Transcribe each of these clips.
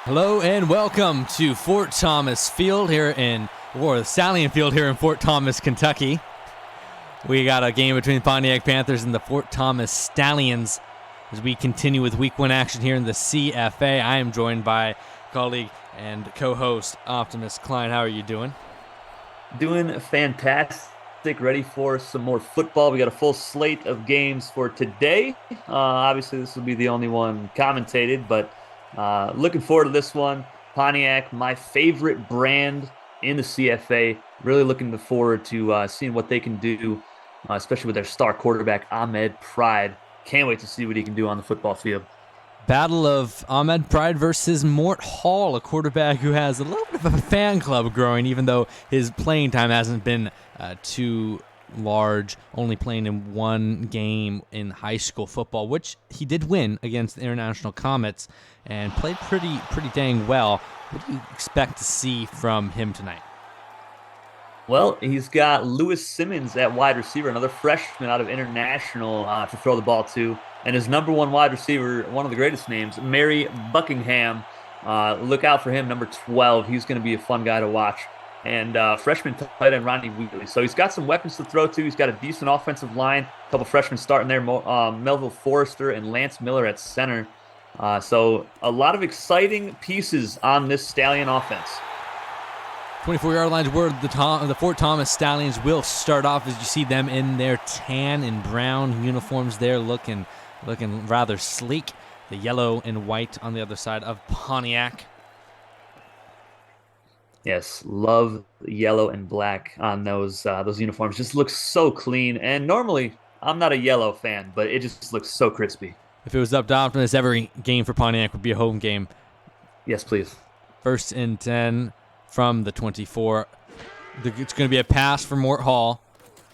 Hello and welcome to Fort Thomas Field the Stallion Field here in Fort Thomas, Kentucky. We got a game between Pontiac Panthers and the Fort Thomas Stallions as we continue with Week 1 action here in the CFA. I am joined by colleague and co-host Optimus Klein. How are you doing? Doing fantastic. Ready for some more football. We got a full slate of games for today. Obviously, this will be the only one commentated, but looking forward to this one. Pontiac, my favorite brand in the CFA. Really looking forward to seeing what they can do, especially with their star quarterback, Ahmed Pride. Can't wait to see what he can do on the football field. Battle of Ahmed Pride versus Mort Hall, a quarterback who has a little bit of a fan club growing, even though his playing time hasn't been too large, only playing in one game in high school football, which he did win against the International Comets and played pretty dang well. What do you expect to see from him tonight? Well, he's got Lewis Simmons at wide receiver, another freshman out of International to throw the ball to. And his number one wide receiver, one of the greatest names, Mary Buckingham. Look out for him, number 12. He's going to be a fun guy to watch. And freshman tight end Ronnie Wheatley. So he's got some weapons to throw to. He's got a decent offensive line. A couple freshmen starting there, Melville Forrester and Lance Miller at center. So a lot of exciting pieces on this Stallion offense. 24-yard lines where the Fort Thomas Stallions will start off as you see them in their tan and brown uniforms there, looking rather sleek. The yellow and white on the other side of Pontiac. Yes, love yellow and black on those uniforms. Just looks so clean. And normally, I'm not a yellow fan, but it just looks so crispy. If it was up to Optimus, every game for Pontiac would be a home game. Yes, please. 1st and 10 from the 24. It's going to be a pass for Mort Hall.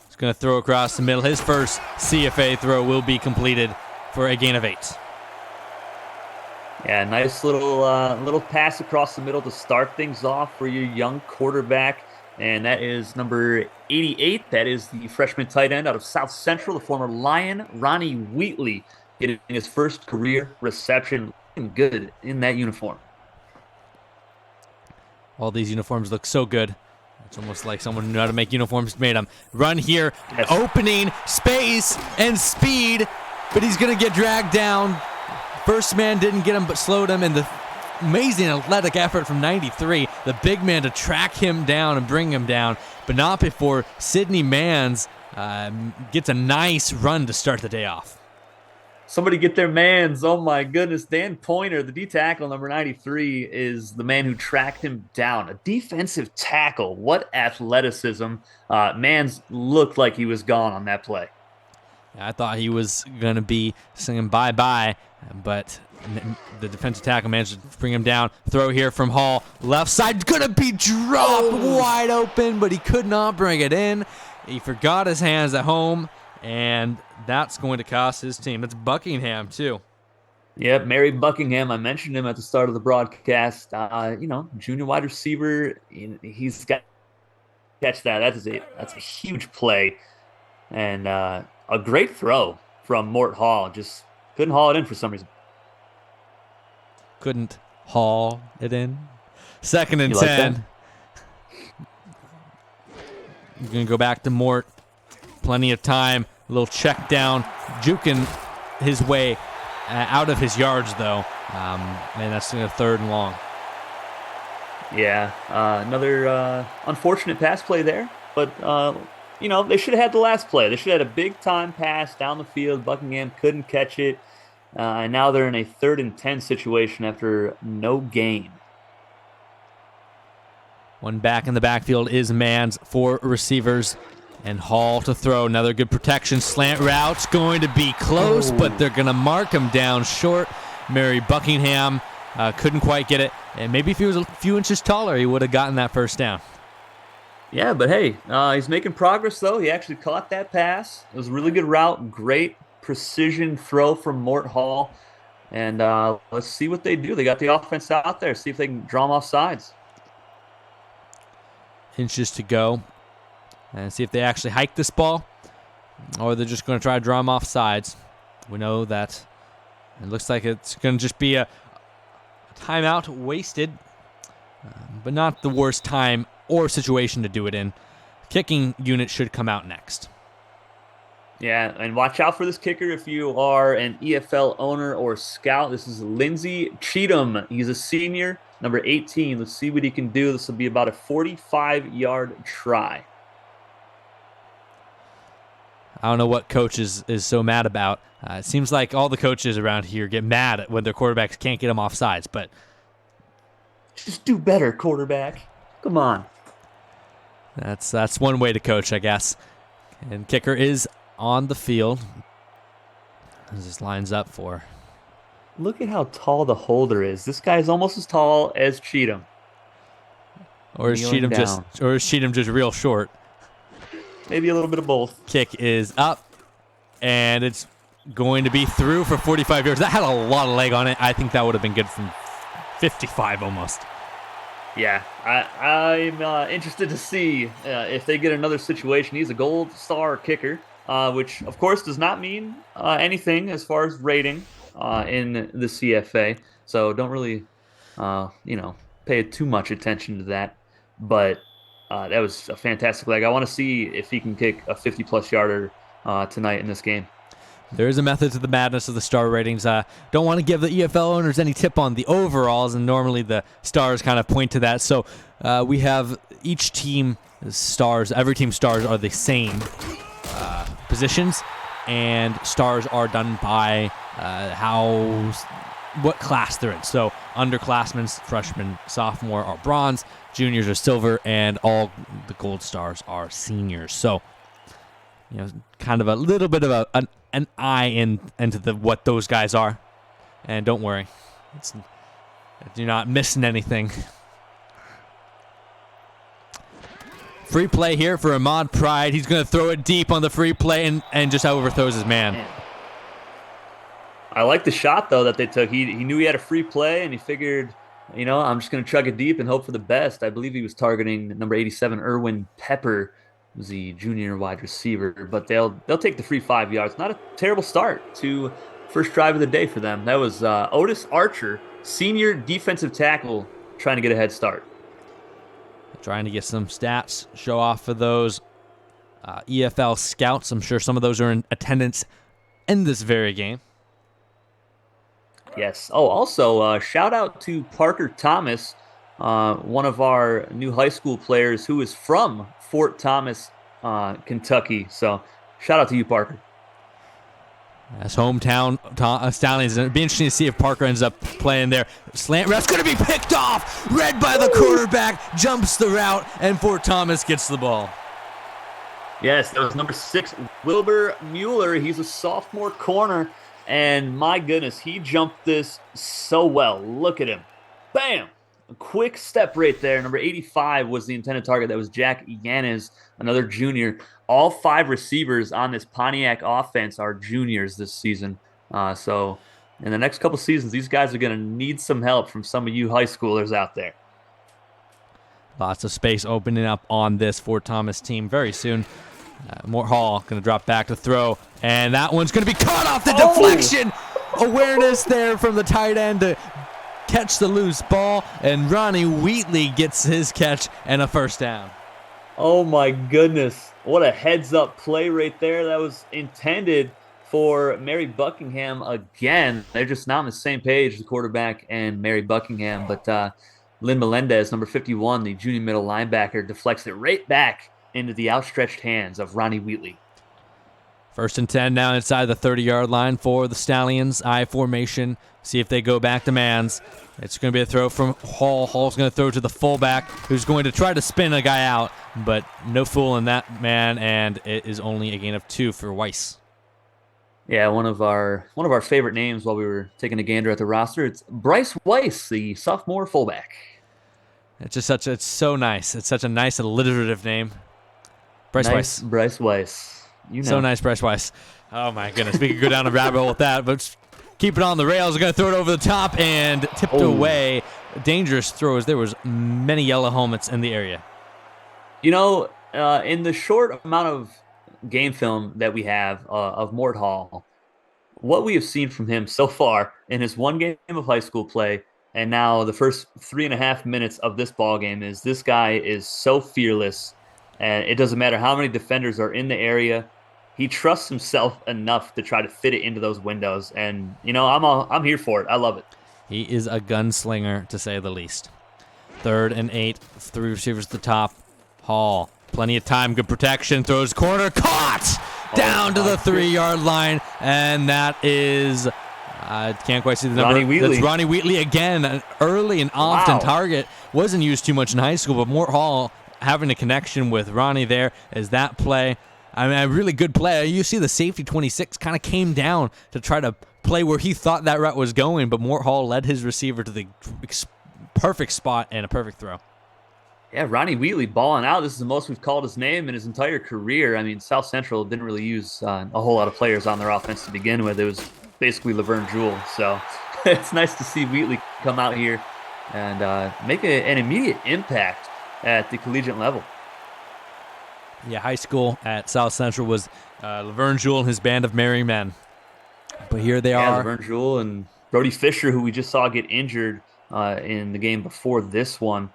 He's going to throw across the middle. His first CFA throw will be completed for a gain of 8. Yeah, nice little pass across the middle to start things off for your young quarterback. And that is number 88. That is the freshman tight end out of South Central, the former Lion, Ronnie Wheatley, getting his first career reception. Looking good in that uniform. All these uniforms look so good. It's almost like someone knew how to make uniforms, made them. Run here, yes. Opening, space, and speed, but he's going to get dragged down. First man didn't get him, but slowed him, and the amazing athletic effort from 93, the big man to track him down and bring him down, but not before Sidney Mans gets a nice run to start the day off. Somebody get their mans. Oh, my goodness. Dan Pointer, the D-tackle, number 93, is the man who tracked him down. A defensive tackle. What athleticism. Mans looked like he was gone on that play. I thought he was going to be singing bye-bye, but the defensive tackle managed to bring him down. Throw here from Hall. Left side going to be dropped wide open, but he could not bring it in. He forgot his hands at home, and that's going to cost his team. It's Buckingham, too. Yep, Mary Buckingham. I mentioned him at the start of the broadcast. Junior wide receiver. He's got to catch that. That's a huge play. And a great throw from Mort Hall. Just couldn't haul it in for some reason. Couldn't haul it in. 2nd and 10. Like You're going to go back to Mort. Plenty of time. A little check down. Juking his way out of his yards, though. And that's a 3rd and long. Yeah, another unfortunate pass play there. But, they should have had the last play. They should have had a big-time pass down the field. Buckingham couldn't catch it. And now they're in a 3rd and 10 situation after no gain. One back in the backfield is Mans, 4 receivers, and Hall to throw. Another good protection. Slant route's going to be close, but they're going to mark him down short. Mary Buckingham couldn't quite get it. And maybe if he was a few inches taller, he would have gotten that first down. Yeah, but hey, he's making progress, though. He actually caught that pass. It was a really good route. Great precision throw from Mort Hall. And let's see what they do. They got the offense out there. See if they can draw him off sides. Inches to go. And see if they actually hike this ball. Or they're just going to try to draw him off sides. We know that it looks like it's going to just be a timeout wasted, but not the worst time or situation to do it in. Kicking unit should come out next. Yeah, and watch out for this kicker if you are an EFL owner or scout. This is Lindsey Cheatham. He's a senior, number 18. Let's see what he can do. This will be about a 45-yard try. I don't know what coach is so mad about. It seems like all the coaches around here get mad when their quarterbacks can't get them off sides, but just do better, quarterback. Come on. That's one way to coach, I guess. And kicker is on the field. As this lines up for. Look at how tall the holder is. This guy's almost as tall as Cheatham. Or is Cheatham just real short? Maybe a little bit of both. Kick is up, and it's going to be through for 45 yards. That had a lot of leg on it. I think that would have been good from 55 almost. Yeah, I'm interested to see if they get another situation. He's a gold star kicker, which, of course, does not mean anything as far as rating in the CFA. So don't really, pay too much attention to that. But that was a fantastic leg. I want to see if he can kick a 50-plus yarder tonight in this game. There is a method to the madness of the star ratings. Don't want to give the EFL owners any tip on the overalls, and normally the stars kind of point to that. So we have each team stars. Every team's stars are the same positions, and stars are done by what class they're in. So underclassmen, freshmen, sophomore are bronze, juniors are silver, and all the gold stars are seniors. So, kind of a little bit of an eye into what those guys are. And don't worry, you're not missing anything. Free play here for Ahmad Pride. He's going to throw it deep on the free play and just overthrows his man. I like the shot, though, that they took. He knew he had a free play, and he figured, I'm just going to chug it deep and hope for the best. I believe he was targeting number 87, Erwin Pepper, who's the junior wide receiver. But they'll take the free 5 yards. Not a terrible start to first drive of the day for them. That was Otis Archer, senior defensive tackle, trying to get a head start. Trying to get some stats, show off for those EFL scouts. I'm sure some of those are in attendance in this very game. Yes. Oh, also, shout out to Parker Thomas, one of our new high school players who is from Fort Thomas, Kentucky. So shout out to you, Parker. As hometown Stallions, it'll be interesting to see if Parker ends up playing there. Slant route's going to be picked off. Read by the quarterback, jumps the route, and Fort Thomas gets the ball. Yes, that was number 6, Wilbur Mueller. He's a sophomore corner. And my goodness, he jumped this so well. Look at him. Bam! A quick step right there. Number 85 was the intended target. That was Jack Yanez, another junior. All 5 receivers on this Pontiac offense are juniors this season. So in the next couple seasons, these guys are going to need some help from some of you high schoolers out there. Lots of space opening up on this Fort Thomas team very soon. Mort Hall going to drop back to throw, and that one's going to be caught off the deflection. Awareness there from the tight end to catch the loose ball, and Ronnie Wheatley gets his catch and a first down. Oh my goodness. What a heads-up play right there. That was intended for Mary Buckingham again. They're just not on the same page, the quarterback and Mary Buckingham, but Lynn Melendez, number 51, the junior middle linebacker, deflects it right back into the outstretched hands of Ronnie Wheatley. 1st and 10 now inside the 30-yard line for the Stallions. I formation. See if they go back to mans. It's going to be a throw from Hall. Hall's going to throw to the fullback, who's going to try to spin a guy out, but no fooling that man, and it is only a gain of 2 for Weiss. Yeah, one of our favorite names while we were taking a gander at the roster. It's Bryce Weiss, the sophomore fullback. It's so nice. It's such a nice alliterative name. Bryce Weiss. Bryce Weiss. So nice, Bryce Weiss. Oh, my goodness. We could go down a rabbit hole with that, but keep it on the rails. We're going to throw it over the top and tipped away. Dangerous throws. There was many yellow helmets in the area. In the short amount of game film that we have of Mort Hall, what we have seen from him so far in his one game of high school play, And now the first 3.5 minutes of this ball game is this guy is so fearless, and it doesn't matter how many defenders are in the area. He trusts himself enough to try to fit it into those windows, and I'm here for it. I love it. He is a gunslinger, to say the least. 3rd and 8, 3 receivers at the top. Hall, plenty of time, good protection, throws corner, caught down to the 3-yard line, and that is, I can't quite see the number. Ronnie Wheatley. That's Ronnie Wheatley again, an early and often target. Wasn't used too much in high school, but Mort Hall having a connection with Ronnie there as that play. I mean, a really good play. You see the safety 26 kind of came down to try to play where he thought that route was going, but Mort Hall led his receiver to the perfect spot and a perfect throw. Yeah, Ronnie Wheatley balling out. This is the most we've called his name in his entire career. I mean, South Central didn't really use a whole lot of players on their offense to begin with. It was basically Laverne Jewell. So it's nice to see Wheatley come out here and make an immediate impact at the collegiate level. Yeah, high school at South Central was Laverne Jewell and his band of merry men. But here they are. Laverne Jewell and Brody Fisher, who we just saw get injured in the game before this one.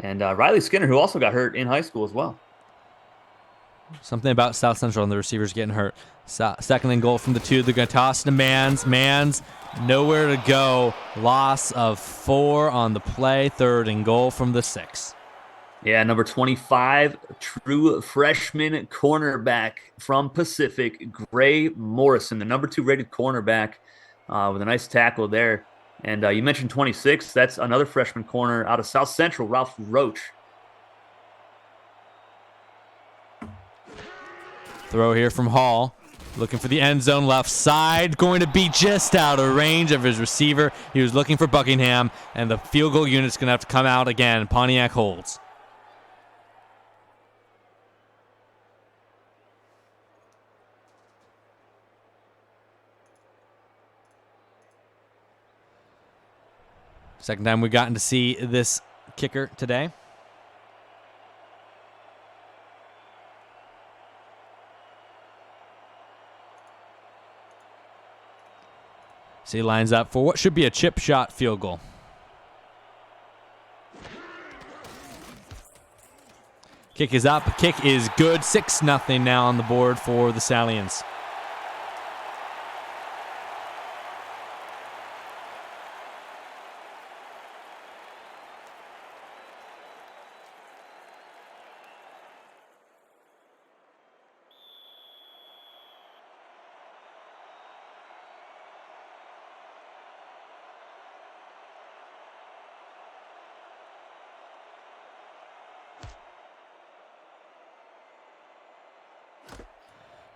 And Riley Skinner, who also got hurt in high school as well. Something about South Central and the receivers getting hurt. 2nd and goal from the 2. They're going to toss to Mans. Mans, nowhere to go. Loss of 4 on the play. 3rd and goal from the 6. Yeah, number 25, true freshman cornerback from Pacific, Gray Morrison, the number 2 rated cornerback with a nice tackle there. And you mentioned 26. That's another freshman corner out of South Central, Ralph Roach. Throw here from Hall. Looking for the end zone left side. Going to be just out of range of his receiver. He was looking for Buckingham, and the field goal unit's going to have to come out again. Pontiac holds. Second time we've gotten to see this kicker today. So he lines up for what should be a chip shot field goal. Kick is up. Kick is good. 6-0 now on the board for the Stallions.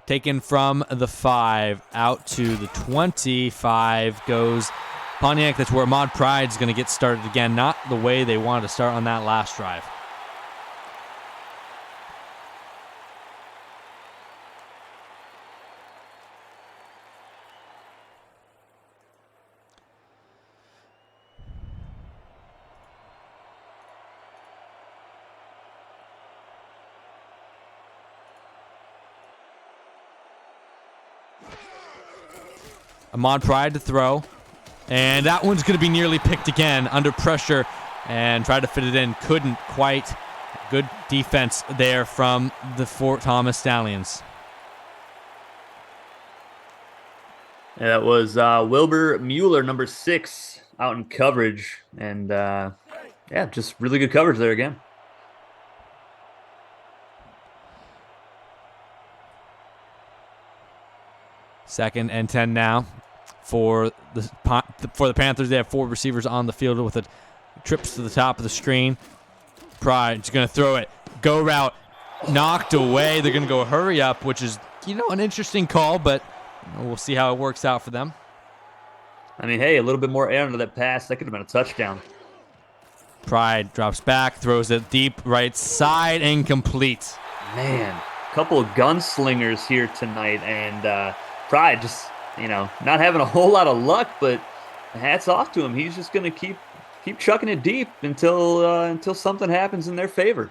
Taken from the 5 out to the 25 goes Pontiac. That's where Ahmad Pride's going to get started again. Not the way they wanted to start on that last drive. Ahmad Pride to throw. And that one's going to be nearly picked again under pressure and tried to fit it in. Couldn't quite. Good defense there from the Fort Thomas Stallions. Yeah, that was Wilbur Mueller, number 6, out in coverage. And, yeah, just really good coverage there again. Second and 10 now for the Panthers. They have 4 receivers on the field with the trips to the top of the screen. Pride's going to throw it. Go route. Knocked away. They're going to go hurry up, which is, an interesting call, but we'll see how it works out for them. I mean, hey, a little bit more air into that pass. That could have been a touchdown. Pride drops back, throws it deep right side, incomplete. Man, a couple of gunslingers here tonight, and Pride just, not having a whole lot of luck, but hats off to him. He's just going to keep chucking it deep until something happens in their favor.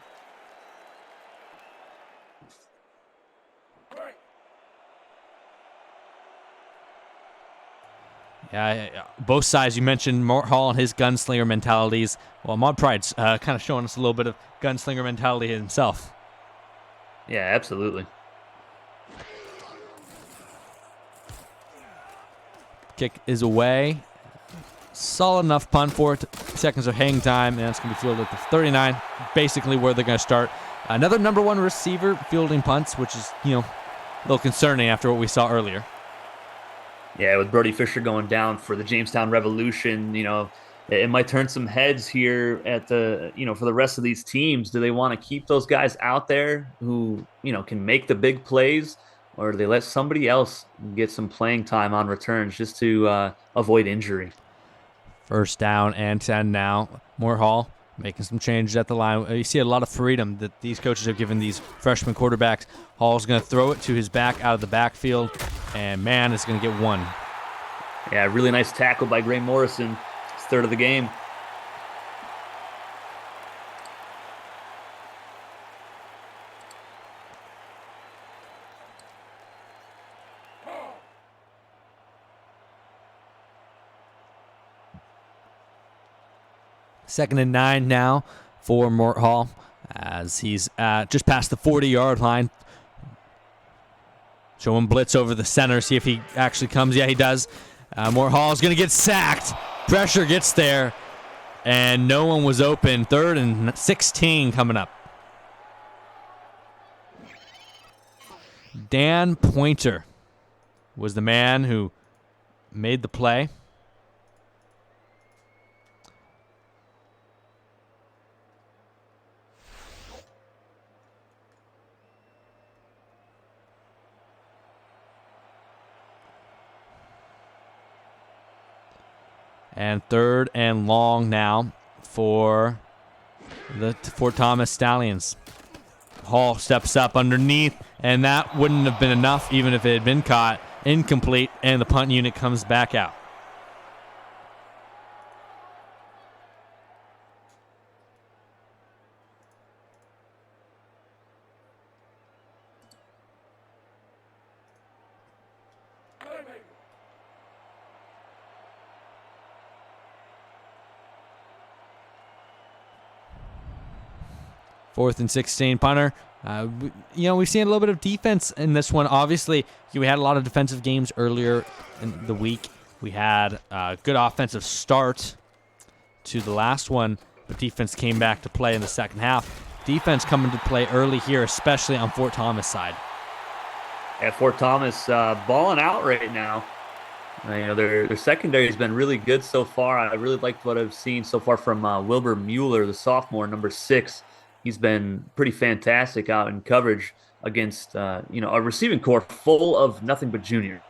Yeah, both sides. You mentioned Mort Hall and his gunslinger mentalities. Well, Ahmad Pride's kind of showing us a little bit of gunslinger mentality himself. Yeah, absolutely. Kick is away. Solid enough punt for it. Seconds of hang time, and it's going to be fielded at the 39, basically where they're going to start. Another number one receiver fielding punts, which is, a little concerning after what we saw earlier. Yeah, with Brody Fisher going down for the Jamestown Revolution, it might turn some heads here at the, for the rest of these teams. Do they want to keep those guys out there who, can make the big plays, or do they let somebody else get some playing time on returns just to avoid injury? First down and 10 now. Mort Hall making some changes at the line. You see a lot of freedom that these coaches have given these freshman quarterbacks. Hall's going to throw it to his back out of the backfield, and man is going to get one. Yeah, really nice tackle by Gray Morrison. It's third of the game. Second and 9 now for Mort Hall as he's just past the 40-yard line. Show him blitz over the center, see if he actually comes. Yeah, he does. Mort Hall is going to get sacked. Pressure gets there, and no one was open. 3rd and 16 coming up. Dan Pointer was the man who made the play. And 3rd and long now for the Fort Thomas Stallions. Hall steps up underneath, and that wouldn't have been enough even if it had been caught. Incomplete, and the punt unit comes back out. Fourth and 16, punter. We've seen a little bit of defense in this one. Obviously, we had a lot of defensive games earlier in the week. We had a good offensive start to the last one, but defense came back to play in the second half. Defense coming to play early here, especially on Fort Thomas side. Yeah, Fort Thomas balling out right now. Their secondary has been really good so far. I really liked what I've seen so far from Wilbur Mueller, the sophomore, number 6. He's been pretty fantastic out in coverage against, a receiving corps full of nothing but junior.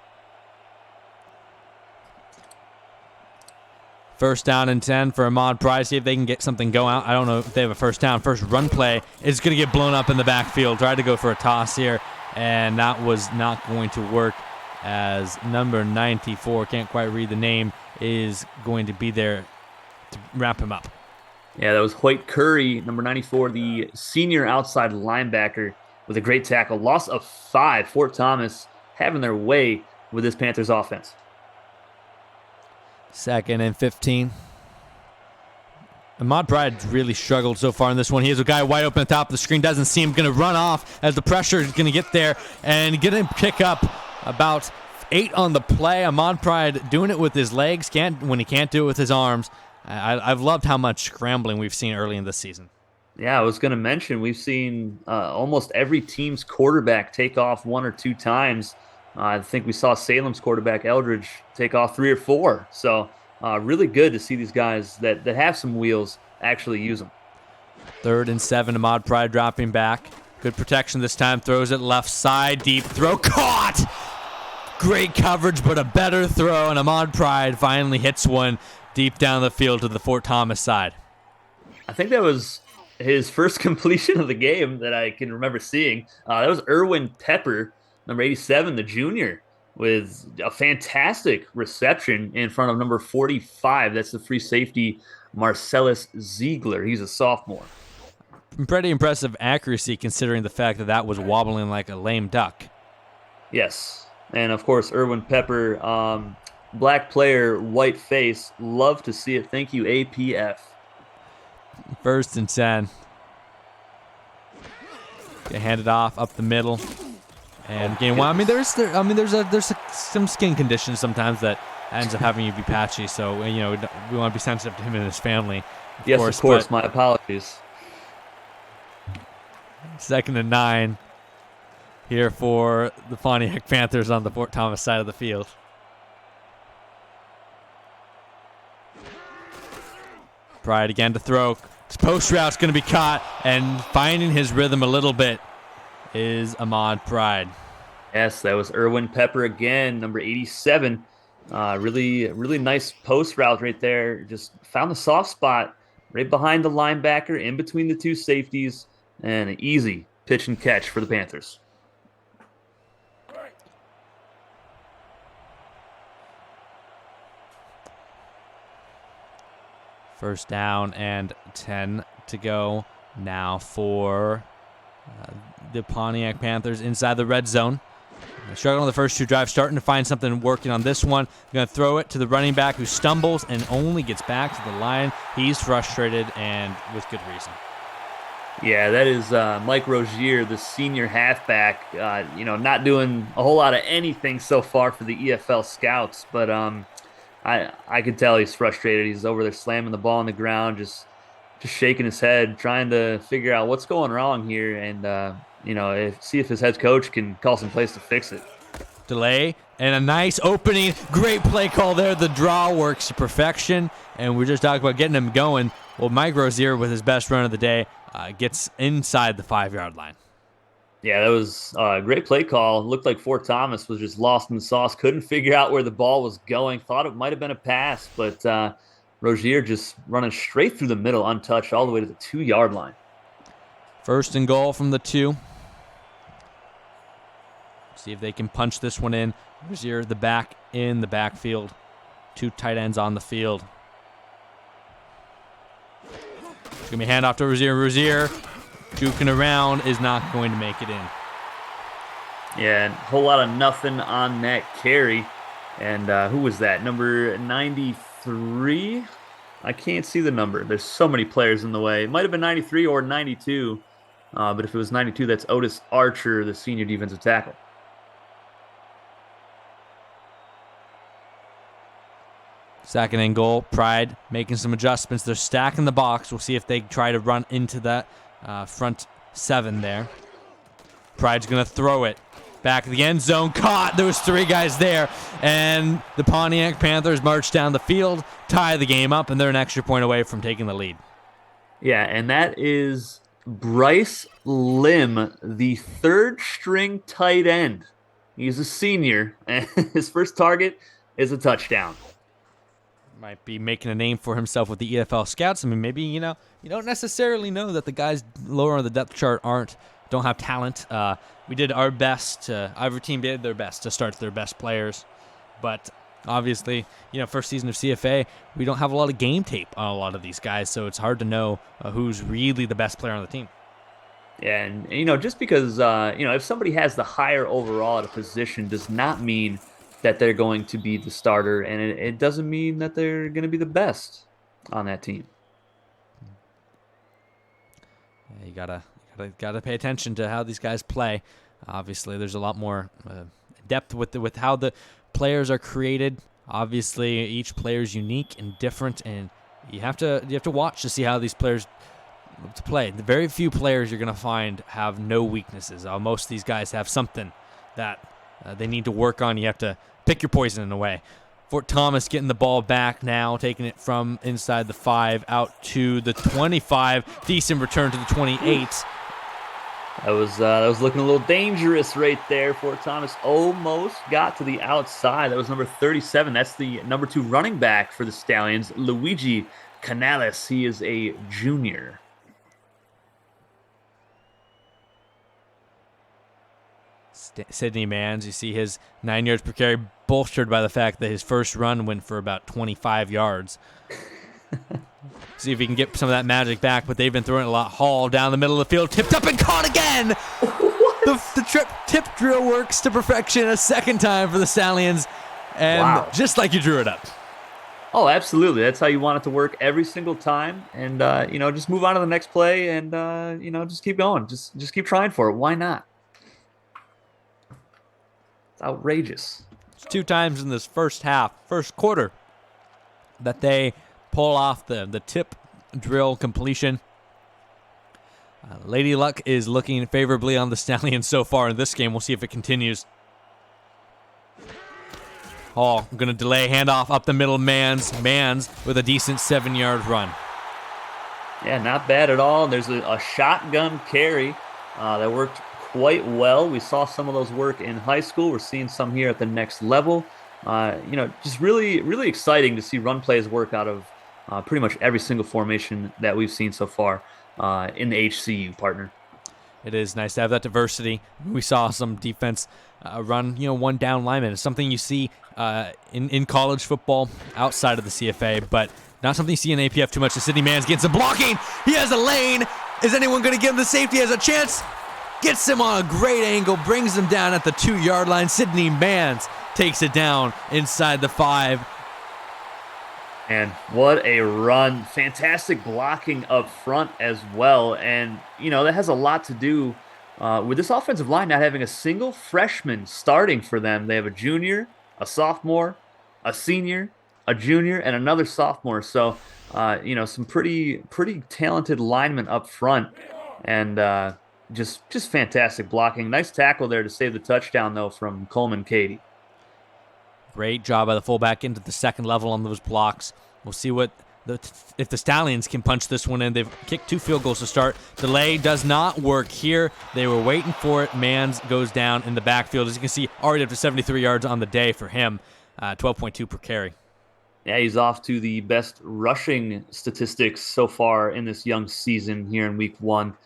First down and 10 for Ahmad Pride. See if they can get something going out. I don't know if they have a first down. First run play is going to get blown up in the backfield. Tried to go for a toss here, and that was not going to work as number 94, can't quite read the name, is going to be there to wrap him up. Yeah, that was Hoyt Curry, number 94, the senior outside linebacker with a great tackle. Loss of 5. Fort Thomas having their way with this Panthers offense. Second and 15. Ahmad Pride really struggled so far in this one. He has a guy wide open at the top of the screen. Doesn't see him. Going to run off as the pressure is going to get there and going to pick up about 8 on the play. Ahmad Pride doing it with his legs, when he can't do it with his arms. I've loved how much scrambling we've seen early in this season. Yeah, I was going to mention we've seen almost every team's quarterback take off 1 or 2 times. I think we saw Salem's quarterback Eldridge take off 3 or 4. So really good to see these guys that have some wheels actually use them. 3rd and 7, Ahmad Pride dropping back. Good protection this time. Throws it left side, deep throw. Caught! Great coverage, but a better throw, and Ahmad Pride finally hits one deep down the field to the Fort Thomas side. I think that was his first completion of the game that I can remember seeing. That was Erwin Pepper, number 87, the junior, with a fantastic reception in front of number 45. That's the free safety, Marcellus Ziegler. He's a sophomore. Pretty impressive accuracy considering the fact that was wobbling like a lame duck. Yes. And, of course, Erwin Pepper, Black player, white face. Love to see it. Thank you, APF. 1st and 10. Get handed off up the middle. And game one. I mean, there's some skin conditions sometimes that ends up having you be patchy. So we want to be sensitive to him and his family. Of course. My apologies. 2nd and 9 here for the Pontiac Panthers on the Fort Thomas side of the field. Pride again to throw. His post route's going to be caught, and finding his rhythm a little bit is Ahmad Pride. Yes, that was Erwin Pepper again, number 87. Really nice post route right there. Just found the soft spot right behind the linebacker, in between the two safeties, and an easy pitch and catch for the Panthers. First down and 10 to go now for the Pontiac Panthers inside the red zone. Struggling on the first 2 drives, starting to find something working on this one. Going to throw it to the running back who stumbles and only gets back to the line. He's frustrated, and with good reason. Yeah, that is Mike Rozier, the senior halfback. Not doing a whole lot of anything so far for the EFL scouts, but I could tell he's frustrated. He's over there slamming the ball on the ground, just shaking his head, trying to figure out what's going wrong here, and see if his head coach can call some plays to fix it. Delay and a nice opening. Great play call there. The draw works to perfection, and we're just talking about getting him going. Well, Mike Rozier, with his best run of the day, gets inside the 5-yard line. Yeah, that was a great play call. Looked like Fort Thomas was just lost in the sauce. Couldn't figure out where the ball was going. Thought it might have been a pass, but Rozier just running straight through the middle, untouched, all the way to the 2-yard line. 1st and goal from the 2. See if they can punch this one in. Rozier, the back in the backfield. 2 tight ends on the field. It's going to be a handoff to Rozier. Rozier, juking around, is not going to make it in. Yeah, and a whole lot of nothing on that carry. And who was that? Number 93? I can't see the number. There's so many players in the way. It might have been 93 or 92. But if it was 92, that's Otis Archer, the senior defensive tackle. Second and goal. Pride making some adjustments. They're stacking the box. We'll see if they try to run into that front 7 there. Pride's going to throw it. Back of the end zone. Caught. There was 3 guys there. And the Pontiac Panthers march down the field, tie the game up, and they're an extra point away from taking the lead. Yeah, and that is Bryce Lim, the 3rd-string tight end. He's a senior, and his first target is a touchdown. Might be making a name for himself with the EFL scouts. I mean, maybe, you don't necessarily know that the guys lower on the depth chart don't have talent. We did our best. Every team did their best to start their best players. But obviously, first season of CFA, we don't have a lot of game tape on a lot of these guys, so it's hard to know who's really the best player on the team. Yeah, and, just because, if somebody has the higher overall at a position does not mean that they're going to be the starter, and it doesn't mean that they're going to be the best on that team. Yeah, you gotta pay attention to how these guys play. Obviously, there's a lot more depth with how the players are created. Obviously, each player is unique and different, and you have to watch to see how these players to play. The very few players you're going to find have no weaknesses. Most of these guys have something that they need to work on. You have to pick your poison in a way. Fort Thomas getting the ball back now, taking it from inside the 5 out to the 25. Decent return to the 28. That was looking a little dangerous right there. Fort Thomas almost got to the outside. That was number 37. That's the number 2 running back for the Stallions, Luigi Canales. He is a junior. Sydney Mans, you see his 9 yards per carry bolstered by the fact that his first run went for about 25 yards. See if he can get some of that magic back, but they've been throwing it a lot. Hall down the middle of the field, tipped up and caught again. The tip drill works to perfection a second time for the Stallions, and Wow. just like you drew it up. Oh, absolutely. That's how you want it to work every single time. And, just move on to the next play and, just keep going. Just keep trying for it. Why not? It's outrageous. It's 2 times in this first quarter, that they pull off the tip drill completion. Lady Luck is looking favorably on the Stallions so far in this game. We'll see if it continues. Hall going to delay handoff up the middle. Mans with a decent 7-yard run. Yeah, not bad at all. There's a shotgun carry that worked quite well. We saw some of those work in high school. We're seeing some here at the next level. Just really, really exciting to see run plays work out of pretty much every single formation that we've seen so far in the HCU, partner. It is nice to have that diversity. We saw some defense run, one down lineman. It's something you see in college football outside of the CFA, but not something you see in APF too much. The Sydney Mans getting some blocking. He has a lane. Is anyone going to give him the safety? He has a chance. Gets him on a great angle, brings him down at the 2-yard line. Sydney Mans takes it down inside the 5. And what a run. Fantastic blocking up front as well. And, that has a lot to do with this offensive line not having a single freshman starting for them. They have a junior, a sophomore, a senior, a junior, and another sophomore. So, some pretty talented linemen up front. And just fantastic blocking. Nice tackle there to save the touchdown, though, from Coleman Cady. Great job by the fullback into the second level on those blocks. We'll see if the Stallions can punch this one in. They've kicked 2 field goals to start. Delay does not work here. They were waiting for it. Mans goes down in the backfield. As you can see, already up to 73 yards on the day for him. 12.2 per carry. Yeah, he's off to the best rushing statistics so far in this young season here in week 1.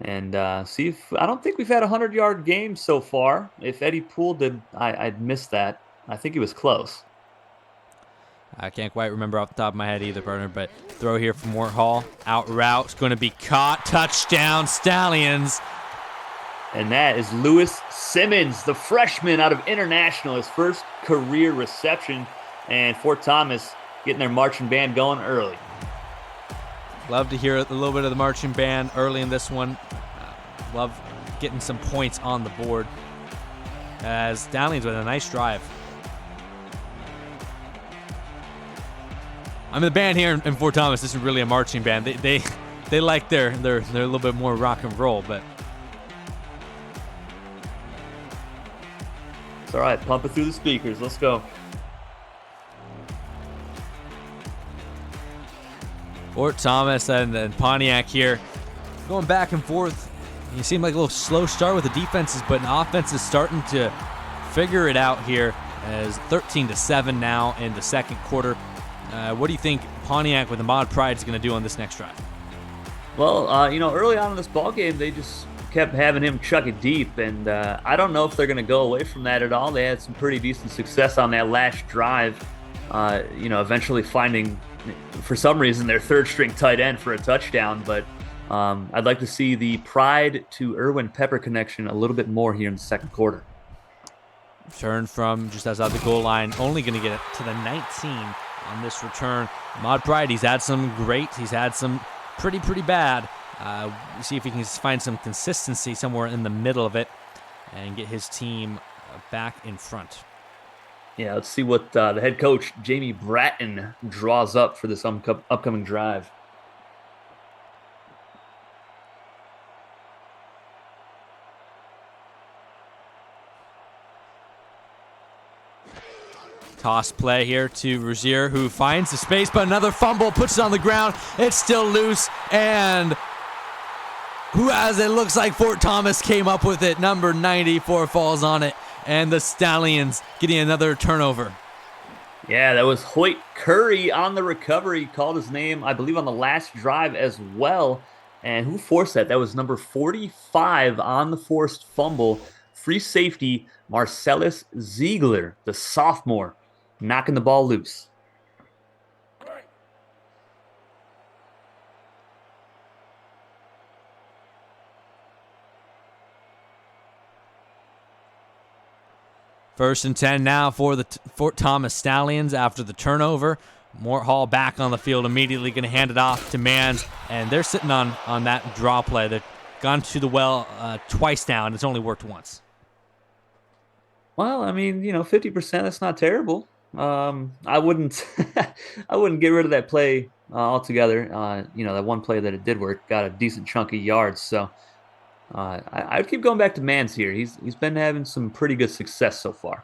And I don't think we've had a 100-yard game so far. If Eddie Poole did, I'd missed that. I think he was close. I can't quite remember off the top of my head either, partner, but throw here from Mort Hall. Out route. It's going to be caught. Touchdown, Stallions. And that is Lewis Simmons, the freshman out of International, his first career reception. And Fort Thomas getting their marching band going early. Love to hear a little bit of the marching band early in this one. Love getting some points on the board. As Stallions with a nice drive. I mean, the band here in Fort Thomas isn't really a marching band. They like their a little bit more rock and roll, but it's all right. Pump it through the speakers. Let's go. Fort Thomas and Pontiac here going back and forth. You seem like a little slow start with the defenses, but an offense is starting to figure it out here as 13-7 now in the second quarter. What do you think Pontiac with the Mod Pride is going to do on this next drive? Well, early on in this ball game, they just kept having him chuck it deep, and I don't know if they're going to go away from that at all. They had some pretty decent success on that last drive, eventually finding, for some reason, their third-string tight end for a touchdown, but I'd like to see the Pride to Irwin Pepper connection a little bit more here in the second quarter. Turn from just outside the goal line, only going to get it to the 19 on this return. Mod Pride, he's had some great, he's had some pretty bad. See if he can find some consistency somewhere in the middle of it and get his team back in front. Yeah, let's see what the head coach, Jamie Bratton, draws up for this upcoming drive. Toss play here to Rozier, who finds the space, but another fumble, puts it on the ground. It's still loose, and it looks like Fort Thomas came up with it. Number 94 falls on it, and the Stallions getting another turnover. Yeah, that was Hoyt Curry on the recovery. Called his name, I believe, on the last drive as well. And who forced that? That was number 45 on the forced fumble. Free safety, Marcellus Ziegler, the sophomore, knocking the ball loose. First and 10 now for the Fort Thomas Stallions after the turnover. Mort Hall back on the field, immediately going to hand it off to Mans, and they're sitting on that draw play. They've gone to the well twice now, and it's only worked once. Well, I mean, 50%, that's not terrible. I wouldn't I wouldn't get rid of that play altogether. That one play that it did work got a decent chunk of yards. So I'd keep going back to Mans here. He's been having some pretty good success so far.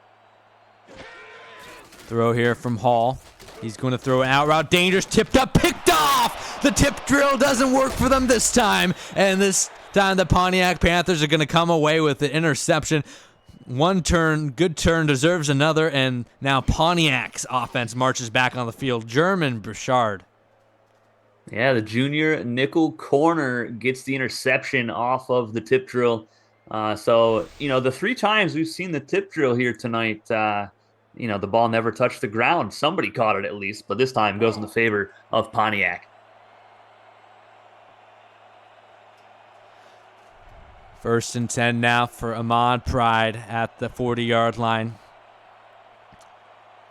Throw here from Hall. He's going to throw an out route. Dangerous, tipped up, picked off! The tip drill doesn't work for them this time. And this time the Pontiac Panthers are going to come away with the interception. One turn, good turn, deserves another. And now Pontiac's offense marches back on the field. German Bouchard. Yeah, the junior nickel corner gets the interception off of the tip drill. So, the 3 times we've seen the tip drill here tonight, the ball never touched the ground. Somebody caught it at least, but this time goes in the favor of Pontiac. First and 10 now for Ahmad Pride at the 40-yard line.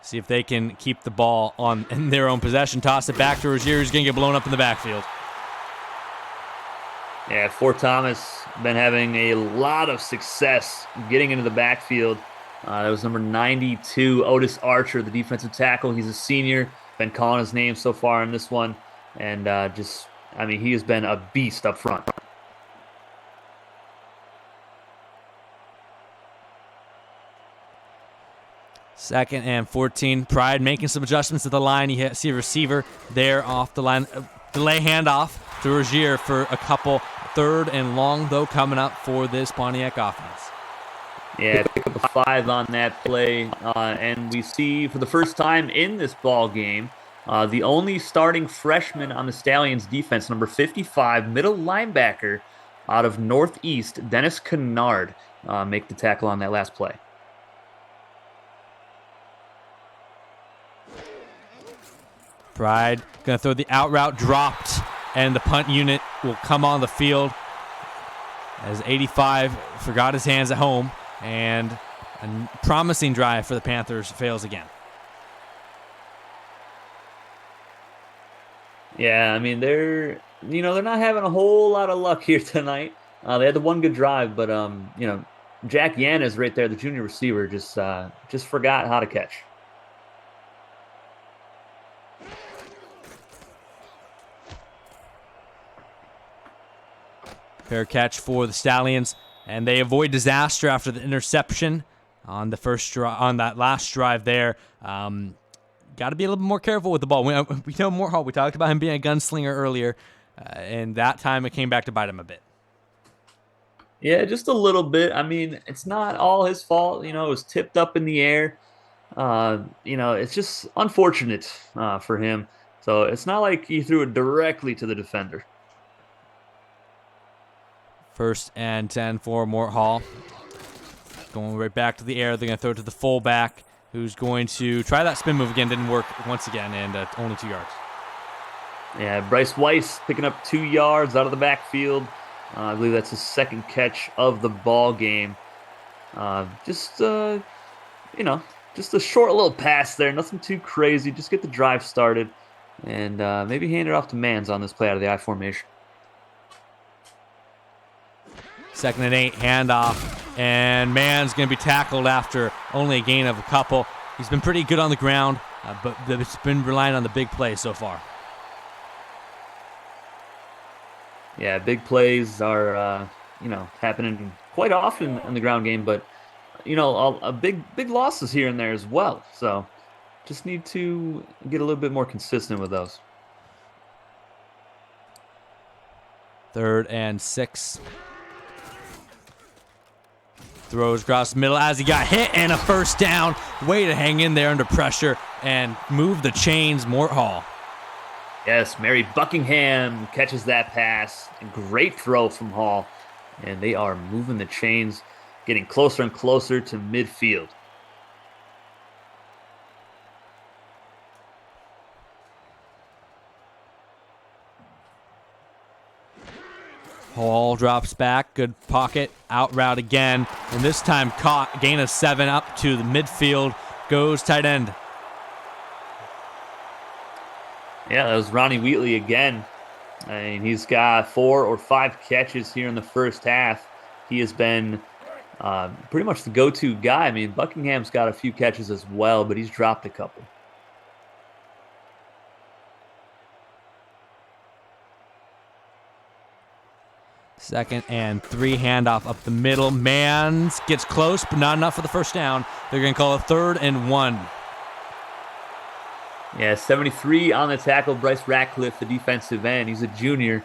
See if they can keep the ball in their own possession. Toss it back to Rozier, who's going to get blown up in the backfield. Yeah, Fort Thomas been having a lot of success getting into the backfield. That was number 92, Otis Archer, the defensive tackle. He's a senior. Been calling his name so far in this one. And he has been a beast up front. Second and 14. Pride making some adjustments at the line. You see a receiver there off the line. Delay handoff to Rozier for a couple. Third and long, though, coming up for this Pontiac offense. Yeah, pick up a 5 on that play. And we see for the first time in this ball game, the only starting freshman on the Stallions defense, number 55, middle linebacker out of Northeast, Dennis Kennard, make the tackle on that last play. Pride going to throw the out route, dropped, and the punt unit will come on the field as 85 forgot his hands at home, and a promising drive for the Panthers fails again. Yeah, I mean, they're not having a whole lot of luck here tonight. They had the one good drive, but Jack Yanez right there, the junior receiver, just forgot how to catch. Fair catch for the Stallions, and they avoid disaster after the interception on that last drive there. Got to be a little bit more careful with the ball. We know Mort Hall. We talked about him being a gunslinger earlier, and that time it came back to bite him a bit. Yeah, just a little bit. I mean, it's not all his fault. It was tipped up in the air. It's just unfortunate for him. So it's not like he threw it directly to the defender. First and 10 for Mort Hall. Going right back to the air. They're going to throw it to the fullback, who's going to try that spin move again. Didn't work once again, and only 2 yards. Yeah, Bryce Weiss picking up 2 yards out of the backfield. I believe that's his second catch of the ball game. Just a short little pass there. Nothing too crazy. Just get the drive started, and maybe hand it off to Mans on this play out of the I formation. Second and 8, handoff, and Mans going to be tackled after only a gain of a couple. He's been pretty good on the ground, but it's been relying on the big play so far. Yeah, big plays are happening quite often in the ground game, but a big losses here and there as well. So just need to get a little bit more consistent with those. Third and 6. Throws across the middle as he got hit, and a first down. Way to hang in there under pressure and move the chains, Mort Hall. Yes, Mary Buckingham catches that pass. Great throw from Hall. And they are moving the chains, getting closer and closer to midfield. Hall drops back. Good pocket. Out route again. And this time caught. Gain of 7 up to the midfield. Goes tight end. Yeah, that was Ronnie Wheatley again. I mean, he's got 4 or 5 catches here in the first half. He has been pretty much the go-to guy. I mean, Buckingham's got a few catches as well, but he's dropped a couple. Second and 3, handoff up the middle. Mans gets close, but not enough for the first down. They're going to call it 3rd and 1. Yeah, 73 on the tackle. Bryce Ratcliffe, the defensive end. He's a junior.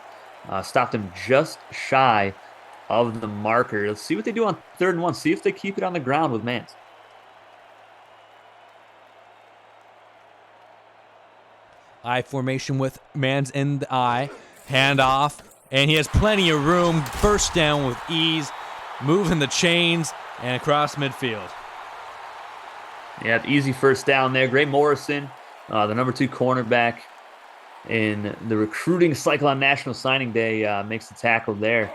Stopped him just shy of the marker. Let's see what they do on 3rd and 1. See if they keep it on the ground with Mans. I formation with Mans in the I. Handoff. And he has plenty of room. First down with ease. Moving the chains and across midfield. Yeah, easy first down there. Gray Morrison, the number 2 cornerback in the recruiting cycle on National Signing Day, makes the tackle there.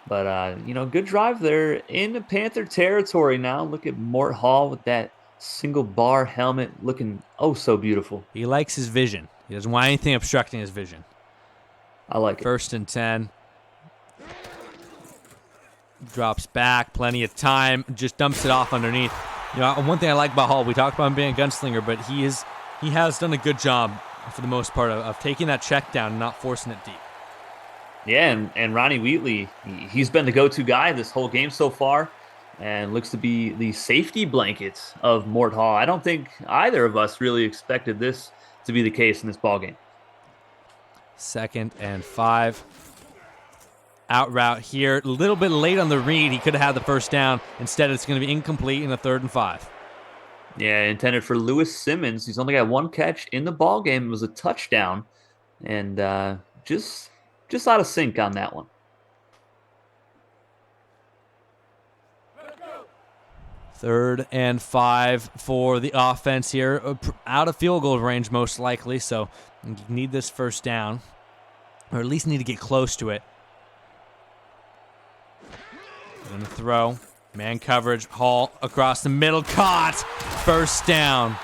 But, good drive there in Panther territory now. Look at Mort Hall with that single bar helmet looking oh so beautiful. He likes his vision. He doesn't want anything obstructing his vision. I like it. 1st and 10. Drops back, plenty of time, just dumps it off underneath. One thing I like about Hall, we talked about him being a gunslinger, but he has done a good job for the most part of taking that check down and not forcing it deep. Yeah, and Ronnie Wheatley, he's been the go-to guy this whole game so far and looks to be the safety blankets of Mort Hall. I don't think either of us really expected this to be the case in this ballgame. 2nd and 5. Out route here. A little bit late on the read. He could have had the first down. Instead, it's going to be incomplete in a 3rd and 5. Yeah, intended for Lewis Simmons. He's only got 1 catch in the ball game. It was a touchdown, and just out of sync on that one. 3rd and 5 for the offense here. Out of field goal range, most likely. So you need this first down, or at least need to get close to it. Going to throw. Man coverage. Hall across the middle. Caught. First down.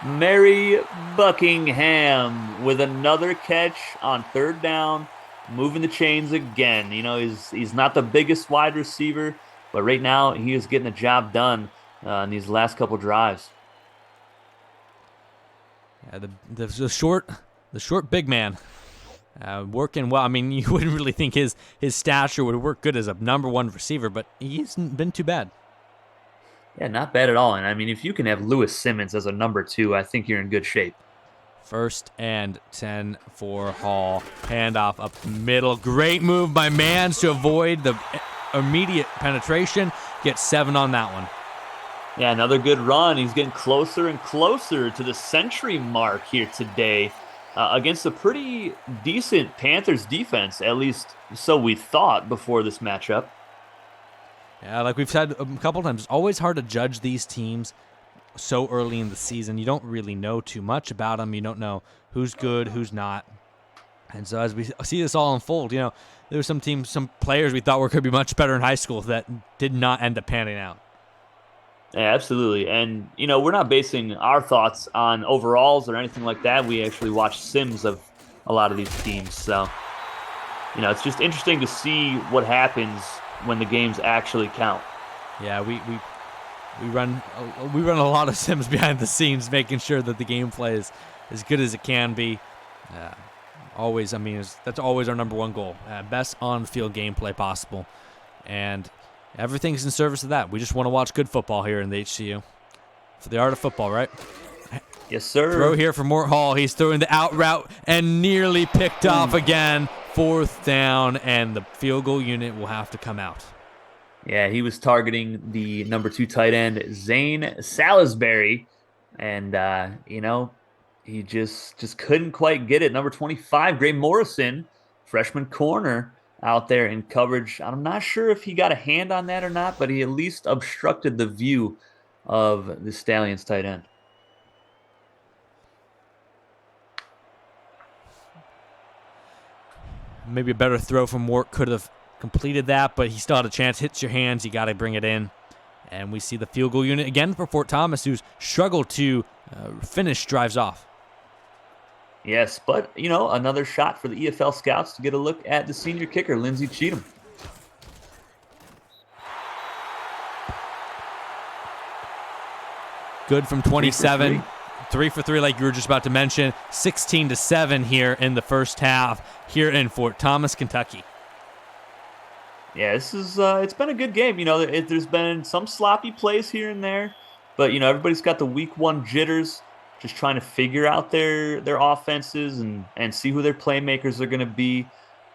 Mary Buckingham with another catch on 3rd down. Moving the chains again. He's not the biggest wide receiver, but right now he is getting the job done in these last couple drives. Yeah, the short big man. Working well. I mean, you wouldn't really think his stature would work good as a number 1 receiver, but he's been too bad. Yeah, not bad at all. And I mean, if you can have Lewis Simmons as a number 2, I think you're in good shape. 1st and 10 for Hall. Handoff up the middle. Great move by Mans to avoid the immediate penetration. Gets 7 on that one. Yeah, another good run. He's getting closer and closer to the century mark here today. Against a pretty decent Panthers defense, at least so we thought before this matchup. Yeah, like we've said a couple times, it's always hard to judge these teams so early in the season. You don't really know too much about them. You don't know who's good, who's not. And so as we see this all unfold, there were some teams, some players we thought were going to be much better in high school that did not end up panning out. Yeah, absolutely. And, we're not basing our thoughts on overalls or anything like that. We actually watch sims of a lot of these teams. So, it's just interesting to see what happens when the games actually count. Yeah, we run a lot of sims behind the scenes, making sure that the gameplay is as good as it can be. Always, that's always our number 1 goal. Best on-field gameplay possible. And everything's in service of that. We just want to watch good football here in the HCU. For the art of football, right? Yes, sir. Throw here for Mort Hall. He's throwing the out route and nearly picked off again. 4th down, and the field goal unit will have to come out. Yeah, he was targeting the number 2 tight end, Zane Salisbury. And, he just couldn't quite get it. Number 25, Gray Morrison, freshman corner, out there in coverage. I'm not sure if he got a hand on that or not, but he at least obstructed the view of the Stallions tight end. Maybe a better throw from Wart could have completed that, but he still had a chance. Hits your hands, you got to bring it in. And we see the field goal unit again for Fort Thomas, who's struggled to finish drives off. Yes, but, another shot for the EFL Scouts to get a look at the senior kicker, Lindsey Cheatham. Good from 27. 3 for 3, like you were just about to mention. 16-7 here in the first half here in Fort Thomas, Kentucky. Yeah, this is it's been a good game. There's been some sloppy plays here and there, but everybody's got the week 1 jitters, just trying to figure out their offenses and see who their playmakers are going to be.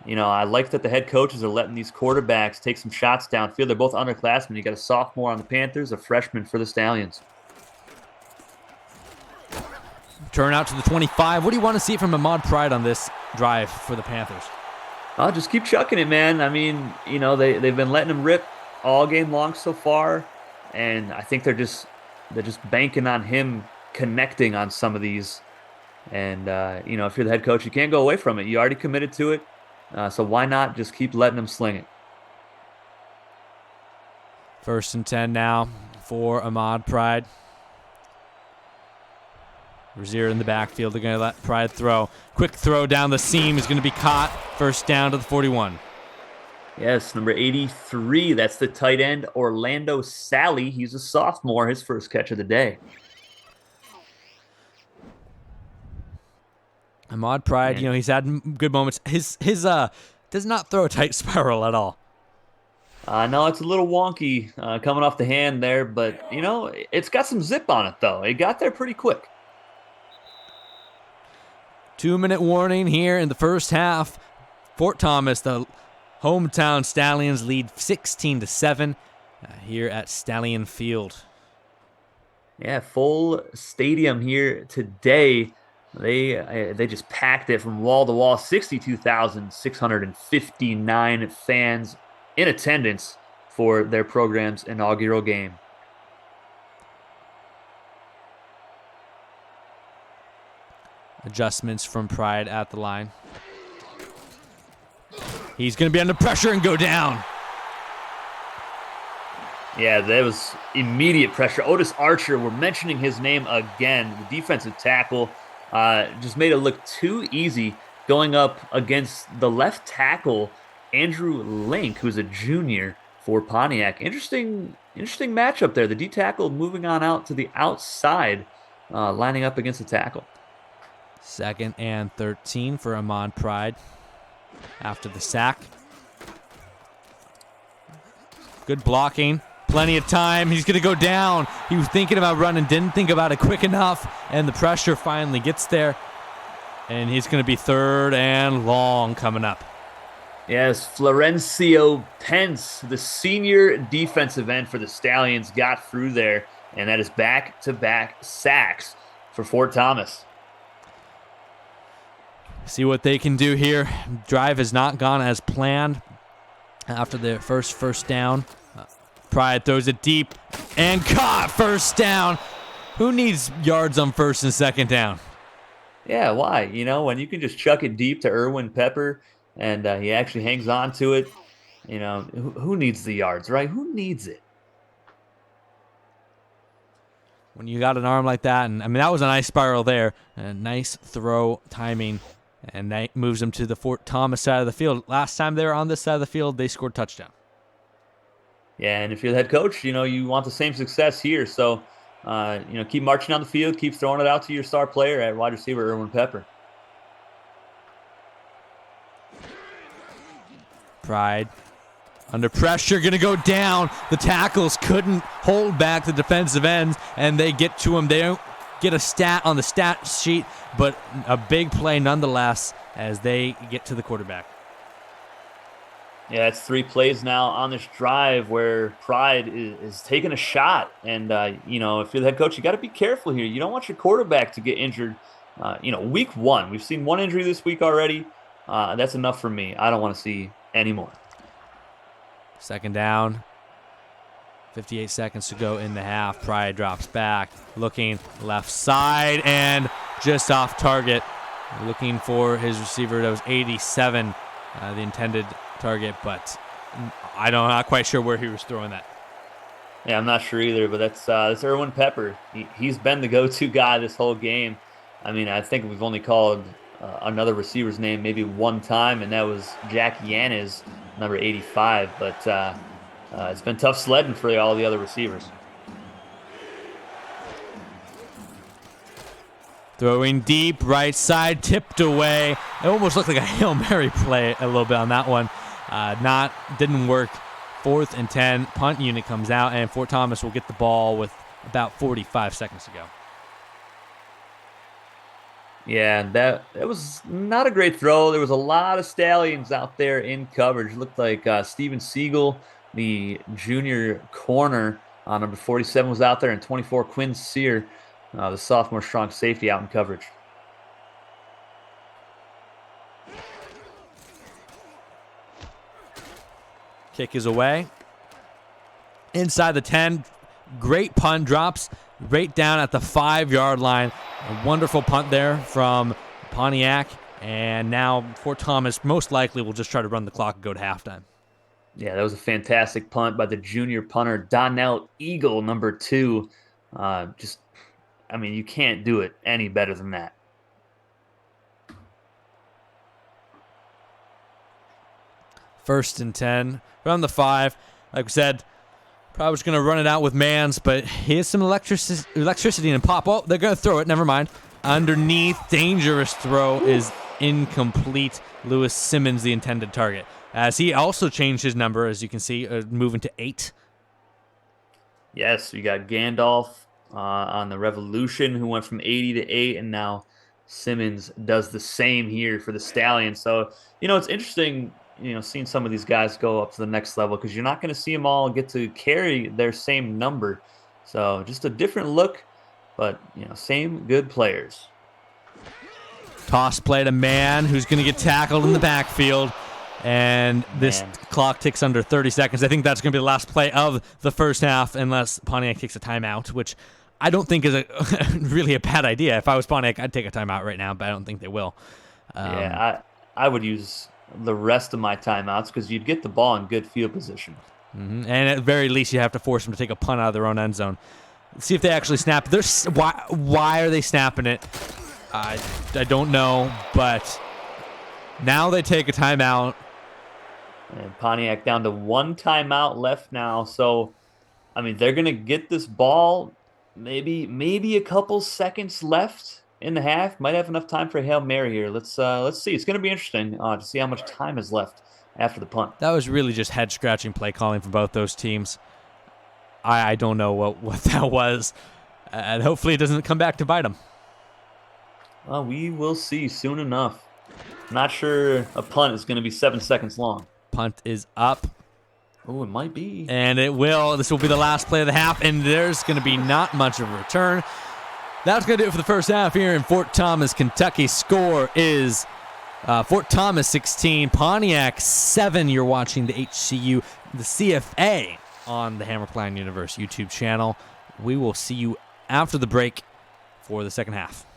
I like that the head coaches are letting these quarterbacks take some shots downfield. They're both underclassmen. You got a sophomore on the Panthers, a freshman for the Stallions. Turn out to the 25. What do you want to see from Ahmad Pride on this drive for the Panthers? I'll just keep chucking it, man. I mean, they've been letting him rip all game long so far, and I think they're just banking on him connecting on some of these. And if you're the head coach, you can't go away from it. You already committed to it, so why not just keep letting him sling it? 1st and 10 now for Ahmad Pride. Rozier in the backfield. They're going to let Pride throw. Quick throw down the seam is going to be caught. 1st down to the 41. Yes, number 83. That's the tight end, Orlando Sally. He's a sophomore. His first catch of the day. Ahmad Pride, he's had good moments. His does not throw a tight spiral at all. No, it's a little wonky coming off the hand there, but, it's got some zip on it, though. It got there pretty quick. 2-minute warning here in the first half. Fort Thomas, the hometown Stallions, lead 16-7 here at Stallion Field. Yeah, full stadium here today. They just packed it from wall to wall. 62,659 fans in attendance for their program's inaugural game. Adjustments from Pride at the line. He's going to be under pressure and go down. Yeah, there was immediate pressure. Otis Archer, we're mentioning his name again. The defensive tackle just made it look too easy going up against the left tackle, Andrew Link, who's a junior for Pontiac. Interesting matchup there. The D tackle moving on out to the outside, lining up against the tackle. 2nd and 13 for Ahmad Pride after the sack. Good blocking. Plenty of time. He's going to go down. He was thinking about running, didn't think about it quick enough, and the pressure finally gets there. And he's going to be 3rd and long coming up. Yes, Florencio Pence, the senior defensive end for the Stallions, got through there, and that is back-to-back sacks for Fort Thomas. See what they can do here. Drive has not gone as planned after the first down. Pride throws it deep and caught. 1st down. Who needs yards on 1st and 2nd down? Yeah, why? When you can just chuck it deep to Erwin Pepper and he actually hangs on to it, who needs the yards, right? Who needs it? When you got an arm like that, and that was a nice spiral there. A nice throw timing. And that moves them to the Fort Thomas side of the field. Last time they were on this side of the field, they scored touchdown. Yeah, and if you're the head coach, you want the same success here. So, keep marching down the field, keep throwing it out to your star player at wide receiver, Erwin Pepper. Pride under pressure, going to go down. The tackles couldn't hold back the defensive ends, and they get to him. They don't get a stat on the stat sheet, but a big play nonetheless as they get to the quarterback. Yeah, it's 3 plays now on this drive where Pride is taking a shot. And, if you're the head coach, you got to be careful here. You don't want your quarterback to get injured. Week 1, we've seen 1 injury this week already. That's enough for me. I don't want to see any more. 2nd down. 58 seconds to go in the half. Pride drops back, looking left side, and just off target. Looking for his receiver. That was 87. the intended target, but I'm not quite sure where he was throwing that. Yeah, I'm not sure either, but that's Erwin Pepper. He's been the go-to guy this whole game. I mean, I think we've only called another receiver's name maybe one time, and that was Jack Yanez, number 85. But it's been tough sledding for all the other receivers. Throwing deep, right side, tipped away. It almost looked like a Hail Mary play a little bit on that one. Didn't work. 4th and 10. Punt unit comes out, and Fort Thomas will get the ball with about 45 seconds to go. Yeah, that was not a great throw. There was a lot of Stallions out there in coverage. It looked like Steven Siegel, the junior corner, number 47, was out there, and 24, Quinn Sear, the sophomore strong safety, out in coverage. Kick is away. Inside the 10. Great punt, drops right down at the 5-yard line. A wonderful punt there from Pontiac. And now Fort Thomas most likely will just try to run the clock and go to halftime. Yeah, that was a fantastic punt by the junior punter, Donnell Eagle, number 2. You can't do it any better than that. First and 10. Around the 5. Like we said, probably just going to run it out with Mans, but he has some electricity and pop. Oh, they're going to throw it. Never mind. Underneath, dangerous throw is incomplete. Lewis Simmons, the intended target. As he also changed his number, as you can see, moving to 8. Yes, you got Gandalf on the Revolution, who went from 80 to 8, and now Simmons does the same here for the Stallions. So, it's interesting, seeing some of these guys go up to the next level, because you're not going to see them all get to carry their same number. So just a different look, but, same good players. Toss play to Man, who's going to get tackled in the backfield. And this clock ticks under 30 seconds. I think that's going to be the last play of the first half, unless Pontiac takes a timeout, which I don't think is really a bad idea. If I was Pontiac, I'd take a timeout right now, but I don't think they will. I would use the rest of my timeouts, because you'd get the ball in good field position. Mm-hmm. And at the very least, you have to force them to take a punt out of their own end zone. Let's see if they actually snap. Why are they snapping it? I don't know, but now they take a timeout. And Pontiac down to 1 timeout left now. So, they're going to get this ball maybe a couple seconds left in the half. Might have enough time for a Hail Mary here. Let's see. It's going to be interesting to see how much time is left after the punt. That was really just head-scratching play calling from both those teams. I don't know what that was. And hopefully it doesn't come back to bite them. Well, we will see soon enough. Not sure a punt is going to be 7 seconds long. Punt is up. Oh, it might be. And it will. This will be the last play of the half, and there's going to be not much of a return. That's going to do it for the first half here in Fort Thomas, Kentucky. Score is Fort Thomas 16, Pontiac 7. You're watching the HCU, the CFA on the Hammer Cline Universe YouTube channel. We will see you after the break for the second half.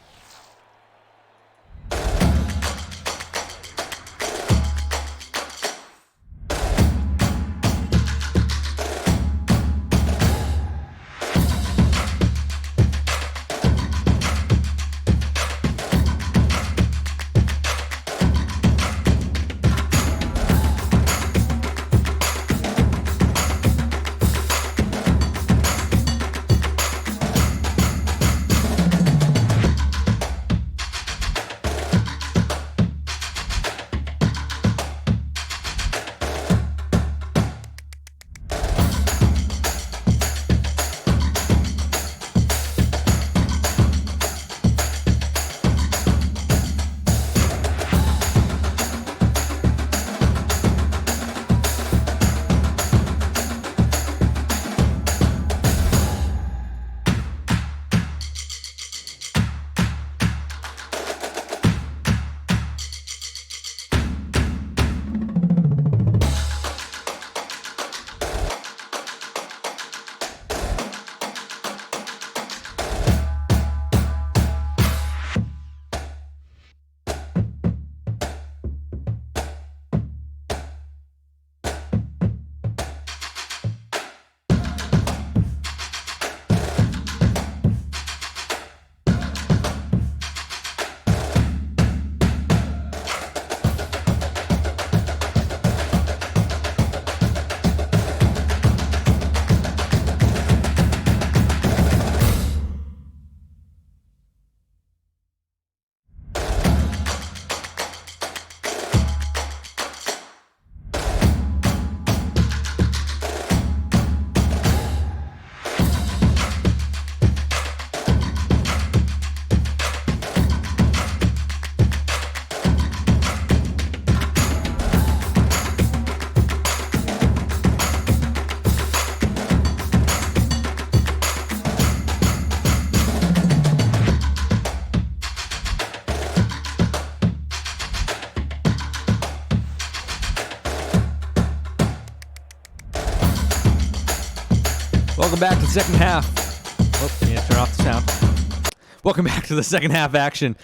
Welcome back to the second half. Oh, I need to turn off the sound. Welcome back to the second half action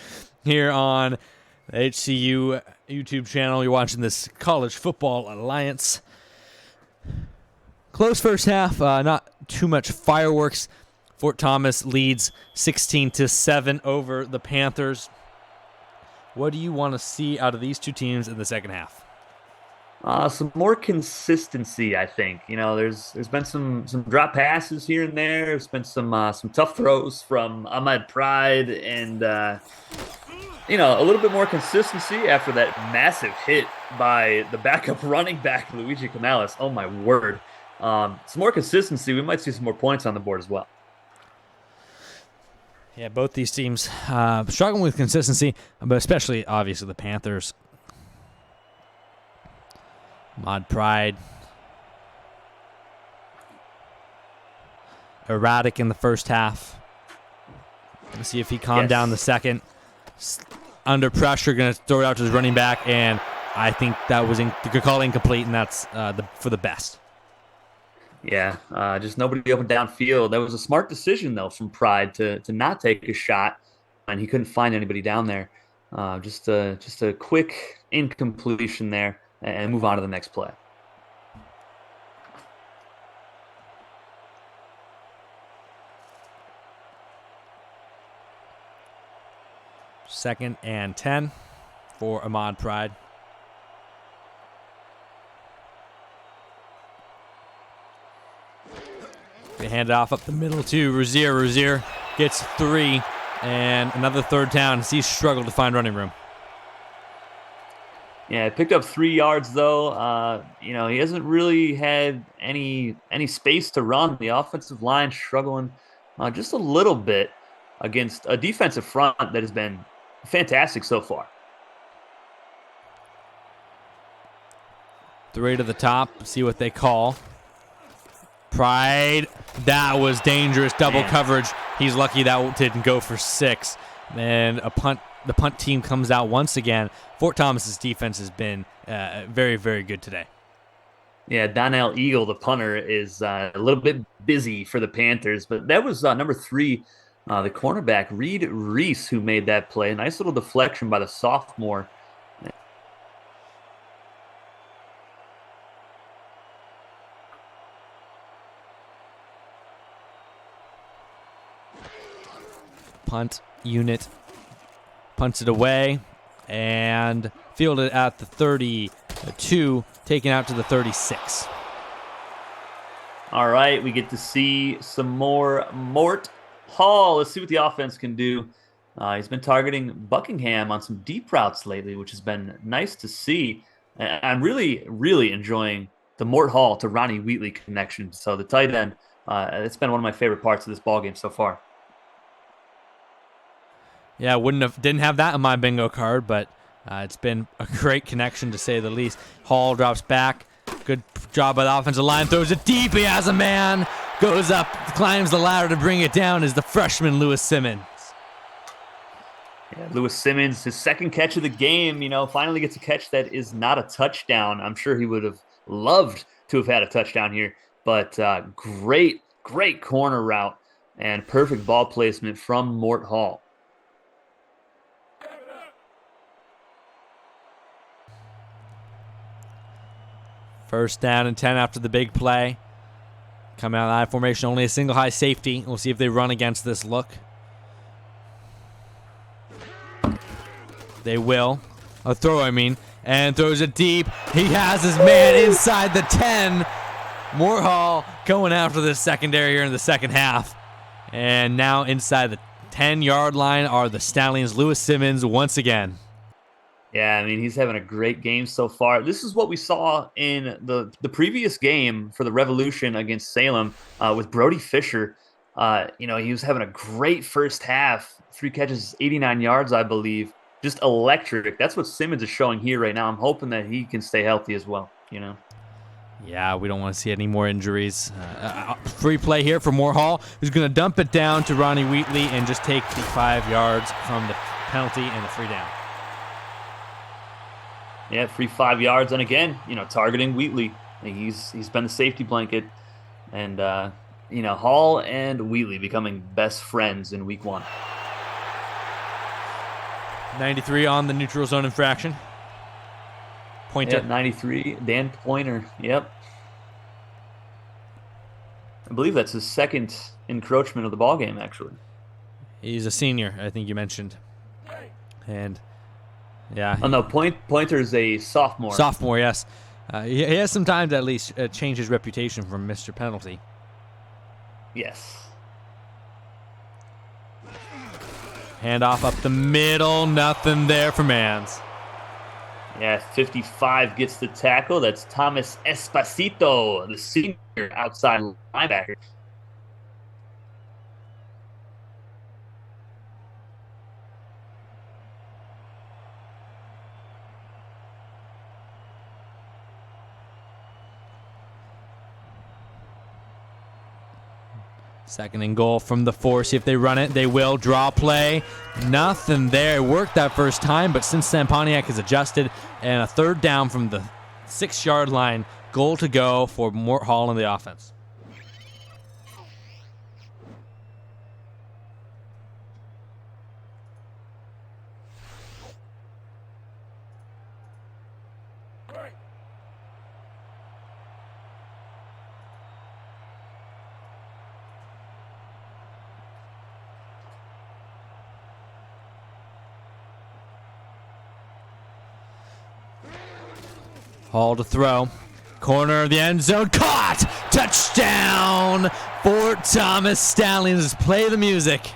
here on the HCU YouTube channel. You're watching this College Football Alliance. Close first half, not too much fireworks. Fort Thomas leads 16-7 over the Panthers. What do you want to see out of these two teams in the second half? Some more consistency, I think. You know, there's been some drop passes here and there. There's been some tough throws from Ahmad Pride, and you know, a little bit more consistency after that massive hit by the backup running back Luigi Canales. Oh my word! Some more consistency. We might see some more points on the board as well. Yeah, both these teams struggling with consistency, but especially obviously the Panthers. Mod Pride. Erratic in the first half. Let's see if he calmed down the second. Under pressure, going to throw it out to his running back, and I think that was called incomplete, and that's for the best. Yeah, just nobody open downfield. That was a smart decision, though, from Pride to not take a shot, and he couldn't find anybody down there. Just a quick incompletion there, and move on to the next play. Second and 10 for Ahmad Pride. They hand it off up the middle to Rozier. Rozier gets 3 and another third down. He's struggled to find running room. Yeah, picked up 3 yards though. You know, he hasn't really had any space to run. The offensive line struggling just a little bit against a defensive front that has been fantastic so far. 3 to the top. See what they call. Pride. That was dangerous. Double coverage. He's lucky that didn't go for 6. And a punt. The punt team comes out once again. Fort Thomas's defense has been very, very good today. Yeah, Donnell Eagle, the punter, is a little bit busy for the Panthers, but that was number 3, the cornerback, Reed Reese, who made that play. Nice little deflection by the sophomore. Punt unit punts it away and fielded at the 32, taken out to the 36. All right, we get to see some more Mort Hall. Let's see what the offense can do. He's been targeting Buckingham on some deep routes lately, which has been nice to see. I'm really, really enjoying the Mort Hall to Ronnie Wheatley connection. So the tight end, it's been one of my favorite parts of this ballgame so far. Yeah, didn't have that on my bingo card, but it's been a great connection to say the least. Hall drops back. Good job by the offensive line. Throws it deep. He has a man. Goes up, climbs the ladder to bring it down is the freshman Lewis Simmons. Yeah, Lewis Simmons, his second catch of the game, you know, finally gets a catch that is not a touchdown. I'm sure he would have loved to have had a touchdown here, but great corner route and perfect ball placement from Mort Hall. First down and 10 after the big play. Coming out of the I formation, only a single high safety. We'll see if they run against this look. They will. A throw, I mean. And throws it deep. He has his man inside the 10. Mort Hall going after the secondary here in the second half. And now inside the 10-yard line are the Stallions. Lewis Simmons once again. Yeah, I mean, he's having a great game so far. This is what we saw in the previous game for the Revolution against Salem with Brody Fisher. You know, he was having a great first half. 3 catches, 89 yards, I believe. Just electric. That's what Simmons is showing here right now. I'm hoping that he can stay healthy as well, you know. Yeah, we don't want to see any more injuries. Free play here for Mort Hall, who's going to dump it down to Ronnie Wheatley and just take the 5 yards from the penalty and the free down. Yeah, free 5 yards, and again, you know, targeting Wheatley. He's been the safety blanket, and Hall and Wheatley becoming best friends in week 1. 93 on the neutral zone infraction. Pointer. Yep, 93, Dan Pointer. Yep. I believe that's his second encroachment of the ball game, actually. He's a senior, I think you mentioned. And yeah. Oh no, Pointer's a sophomore. Sophomore, yes. He has some time to at least change his reputation from Mr. Penalty. Yes. Handoff up the middle, nothing there for Mans. Yeah, 55 gets the tackle. That's Thomas Espacito, the senior outside linebacker. Second and goal from the 4. See if they run it. They will. Draw play. Nothing there. It worked that first time, but since then Pontiac has adjusted. And a third down from the 6-yard line. Goal to go for Mort Hall in the offense. Hall to throw. Corner of the end zone. Caught! Touchdown! Fort Thomas Stallions. Play the music.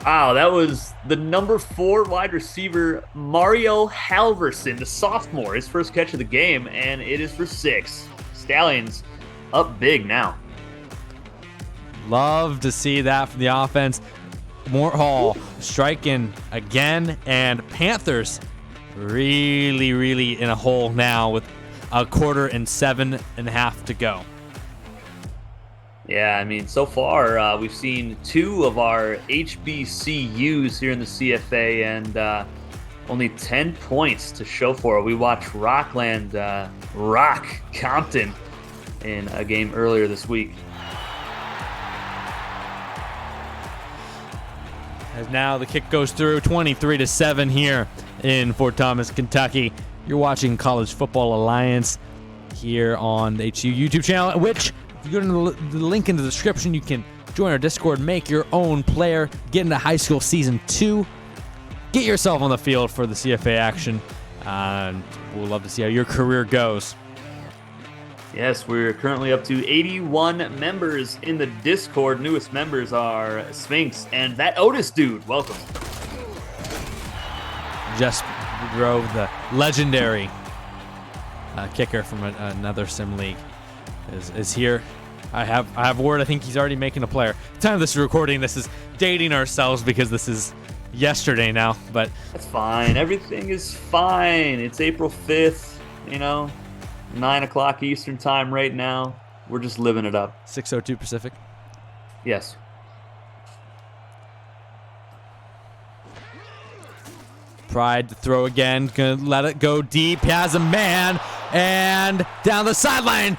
Wow, that was the number 4 wide receiver, Mario Halverson, the sophomore. His first catch of the game, and it is for 6. Stallions up big now. Love to see that from the offense. Mort Hall striking again, and Panthers really in a hole now with a quarter and 7.5 to go. Yeah, I mean, so far we've seen 2 of our HBCUs here in the CFA, and only 10 points to show for it. We watched Rockland rock Compton in a game earlier this week. As now the kick goes through, 23-7 here in Fort Thomas, Kentucky. You're watching College Football Alliance here on the HU YouTube channel, which, if you go to the link in the description, you can join our Discord, make your own player, get into high school season 2, get yourself on the field for the CFA action, and we'll love to see how your career goes. Yes, we're currently up to 81 members in the Discord. Newest members are Sphinx and that Otis dude. Welcome. Just drove the legendary kicker from another sim league is here. I have word. I think he's already making a player. At the time of this recording, this is dating ourselves because this is yesterday now, but that's fine. Everything is fine. It's April 5th, 9 o'clock Eastern time right now. We're just living it up. 6:02 Pacific. Yes. Pride to throw again. Gonna let it go deep. Has a man. And down the sideline.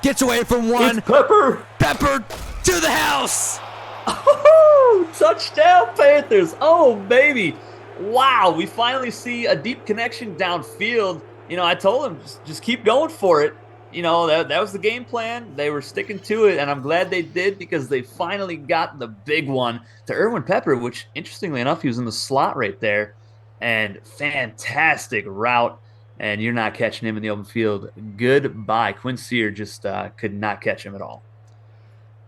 Gets away from one. It's Pepper. Pepper to the house. Oh, touchdown Panthers. Oh, baby. Wow. We finally see a deep connection downfield. I told them, just keep going for it. That was the game plan. They were sticking to it, and I'm glad they did because they finally got the big one to Erwin Pepper, which, interestingly enough, he was in the slot right there. And fantastic route, and you're not catching him in the open field. Goodbye. Quinn Sear just could not catch him at all.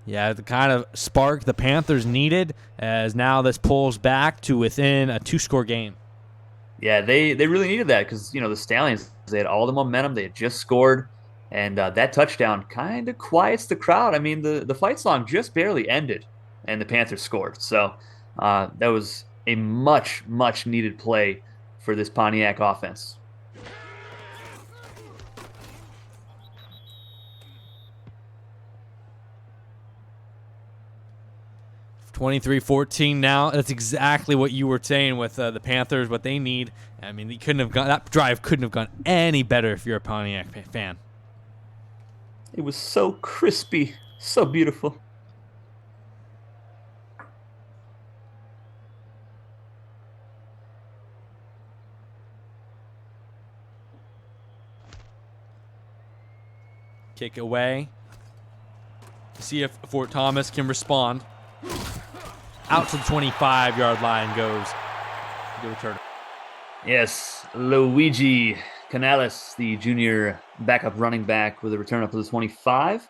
Yeah, the kind of spark the Panthers needed as now this pulls back to within a 2-score game. Yeah, they really needed that because, the Stallions, they had all the momentum. They had just scored, and that touchdown kind of quiets the crowd. I mean, the fight song just barely ended, and the Panthers scored. So that was a much needed play for this Pontiac offense. (23-14) now. That's exactly what you were saying with the Panthers, what they need. I mean, that drive couldn't have gone any better if you're a Pontiac fan. It was so crispy, So beautiful. Kick away. See if Fort Thomas can respond. Out to the 25-yard line goes the returner. Yes, Luigi Canales, the junior backup running back, with a return up to the 25.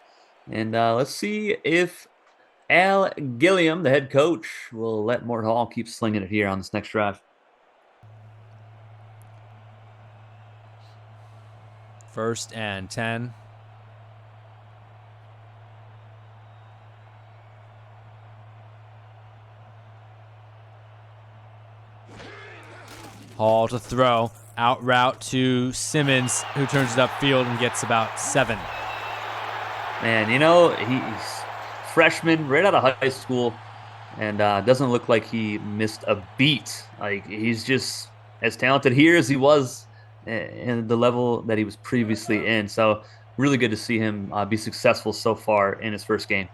And let's see if Al Gilliam, the head coach, will let Mort Hall keep slinging it here on this next drive. First and 10. Hall to throw. Out route to Simmons, who turns it upfield and gets about 7. Man, you know, he's freshman, right out of high school, and doesn't look like he missed a beat. Like, he's just as talented here as he was in the level that he was previously in. So really good to see him be successful so far in his first game.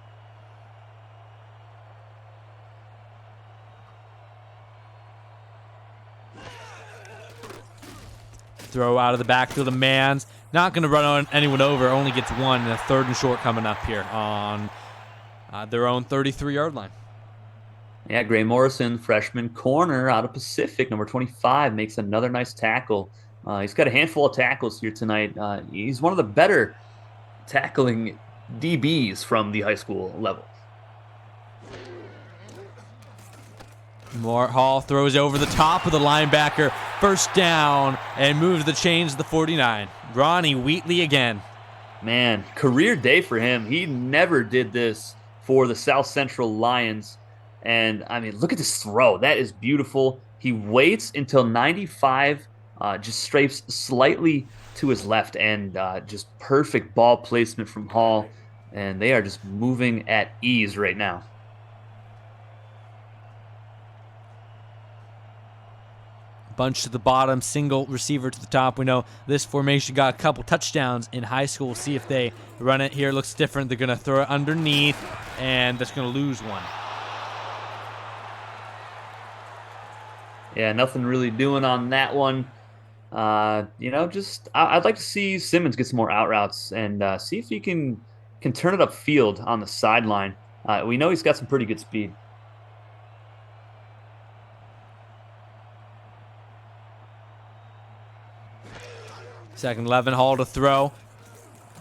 Throw out of the backfield of Mans. Not going to run on anyone over. Only gets 1. And a 3rd and short coming up here on their own 33-yard line. Yeah, Gray Morrison, freshman corner out of Pacific, number 25, makes another nice tackle. He's got a handful of tackles here tonight. He's one of the better tackling DBs from the high school level. Mort Hall throws over the top of the linebacker. First down and moves the chains to the 49. Ronnie Wheatley again. Man, career day for him. He never did this for the South Central Lions. And, I mean, look at this throw. That is beautiful. He waits until 95, just strafes slightly to his left, and just perfect ball placement from Hall. And they are just moving at ease right now. Bunch to the bottom, single receiver to the top. We know this formation got a couple touchdowns in high school. We'll see if they run it here. It looks different. They're going to throw it underneath, and that's going to lose one. Yeah, nothing really doing on that one. You know, just I'd like to see Simmons get some more out routes and see if he can turn it upfield on the sideline. We know he's got some pretty good speed. Second 11, Hall to throw.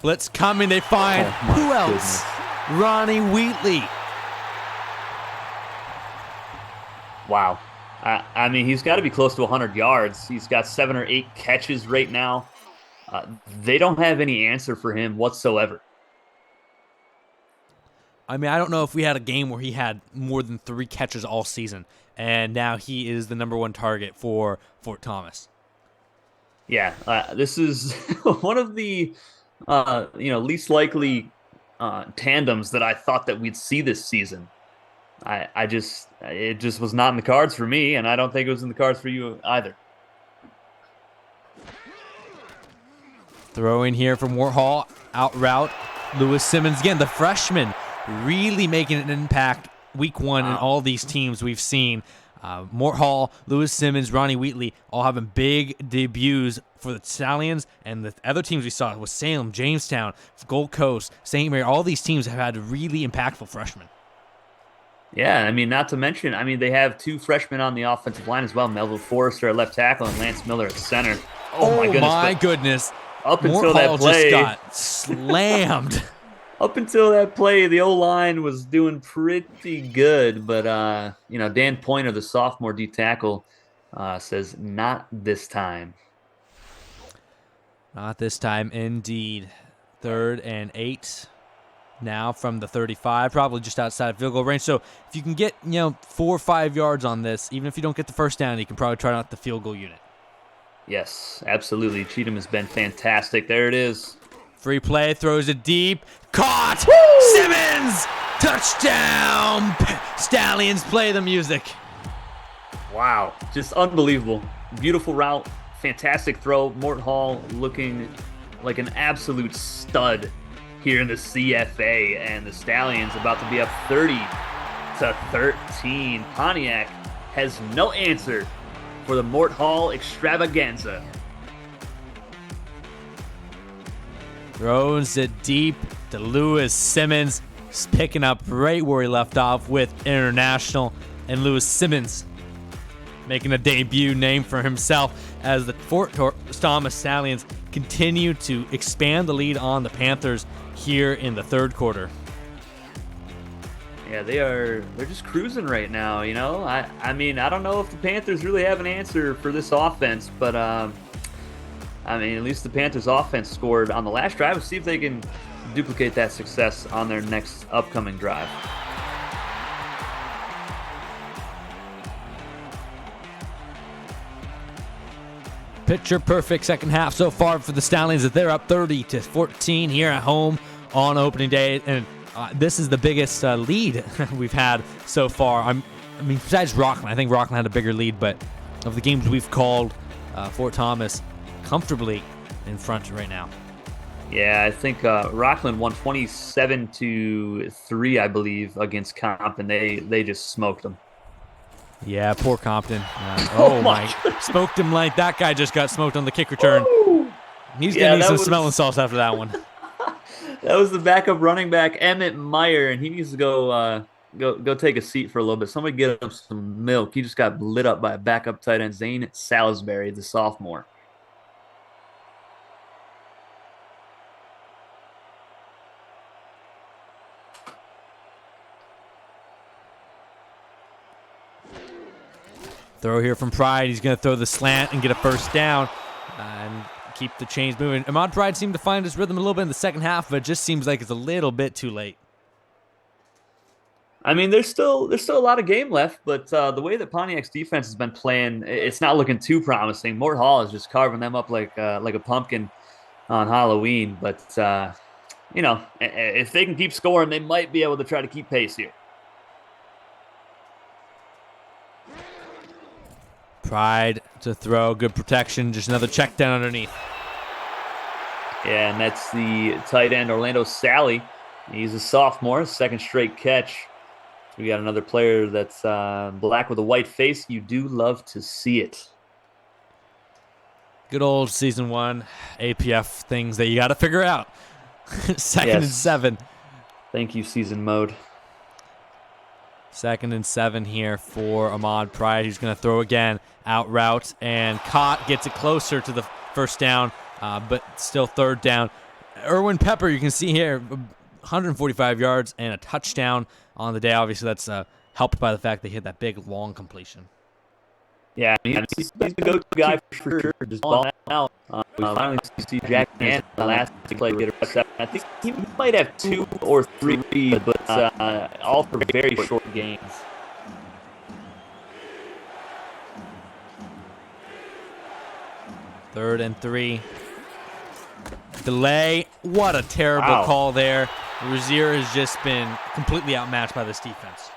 Blitz coming, they find who else? Goodness. Ronnie Wheatley. Wow. I mean, he's got to be close to 100 yards. He's got 7 or 8 catches right now. They don't have any answer for him whatsoever. I mean, I don't know if we had a game where he had more than 3 catches all season, and now he is the #1 target for Fort Thomas. Yeah, this is one of the least likely tandems that I thought that we'd see this season. It just was not in the cards for me, and I don't think it was in the cards for you either. Throw in here from Mort Hall, out route. Lewis Simmons again, the freshman, really making an impact week 1 in all these teams we've seen. Mort Hall, Lewis Simmons, Ronnie Wheatley, all having big debuts for the Stallions, and the other teams we saw was Salem, Jamestown, Gold Coast, St. Mary. All these teams have had really impactful freshmen. Yeah, I mean, not to mention, they have 2 freshmen on the offensive line as well. Melville Forrester at left tackle and Lance Miller at center. Oh my goodness. Up until Mort that Hall play, just got slammed. Up until that play, the O-line was doing pretty good, but Dan Pointer, the sophomore D tackle, says not this time. Not this time, indeed. 3rd and 8 now from the 35, probably just outside field goal range. So if you can get 4 or 5 yards on this, even if you don't get the first down, you can probably try out the field goal unit. Yes, absolutely. Cheatham has been fantastic. There it is. Free play, throws it deep. Caught! Woo! Simmons! Touchdown! Stallions, play the music. Wow, just unbelievable. Beautiful route, fantastic throw. Mort Hall looking like an absolute stud here in the CFA, and the Stallions about to be up 30-13. Pontiac has no answer for the Mort Hall extravaganza. Throws it deep to Lewis Simmons. He's picking up right where he left off with International, and Lewis Simmons making a debut name for himself as the Fort Thomas Stallions continue to expand the lead on the Panthers here in the third quarter. Yeah, they're just cruising right now, you know. I mean, I don't know if the Panthers really have an answer for this offense, but I mean, at least the Panthers offense scored on the last drive. Let's see if they can duplicate that success on their next upcoming drive. Picture perfect second half so far for the Stallions, that they're up 30-14 here at home on opening day, and this is the biggest lead we've had so far. I mean, besides Rockland, I think Rockland had a bigger lead, but of the games we've called, Fort Thomas comfortably in front right now. Yeah, I think Rockland won 27-3, I believe, against Comp, and they just smoked them. Yeah, poor Compton. Oh my! Smoked him like that guy just got smoked on the kick return. Woo! He's gonna need some smelling salts after that one. That was the backup running back Emmett Meyer, and he needs to go take a seat for a little bit. Somebody get him some milk. He just got lit up by a backup tight end, Zane Salisbury, the sophomore. Throw here from Pride. He's going to throw the slant and get a first down and keep the chains moving. Ahmad Pride seemed to find his rhythm a little bit in the second half, but it just seems like it's a little bit too late. I mean, there's still a lot of game left, but the way that Pontiac's defense has been playing, it's not looking too promising. Mort Hall is just carving them up like a pumpkin on Halloween. But you know, if they can keep scoring, they might be able to try to keep pace here. Pride to throw, good protection, just another check down underneath. Yeah, and that's the tight end, Orlando Sally. He's a sophomore, second straight catch. We got another player that's black with a white face. You do love to see it. Good old season 1 APF things that you got to figure out. Second and 7. Thank you, season mode. 2nd and 7 here for Ahmad Pride. He's going to throw again, out route, and caught, gets it closer to the first down, but still third down. Erwin Pepper, you can see here, 145 yards and a touchdown on the day. Obviously, that's helped by the fact they hit that big, long completion. Yeah, he's the go-to guy for sure. Just balling out. We finally see Jack Gann the last play get a reception. I think he might have 2 or 3, but all for very short gains. Third and 3. Delay. What a terrible call there. Rozier has just been completely outmatched by this defense.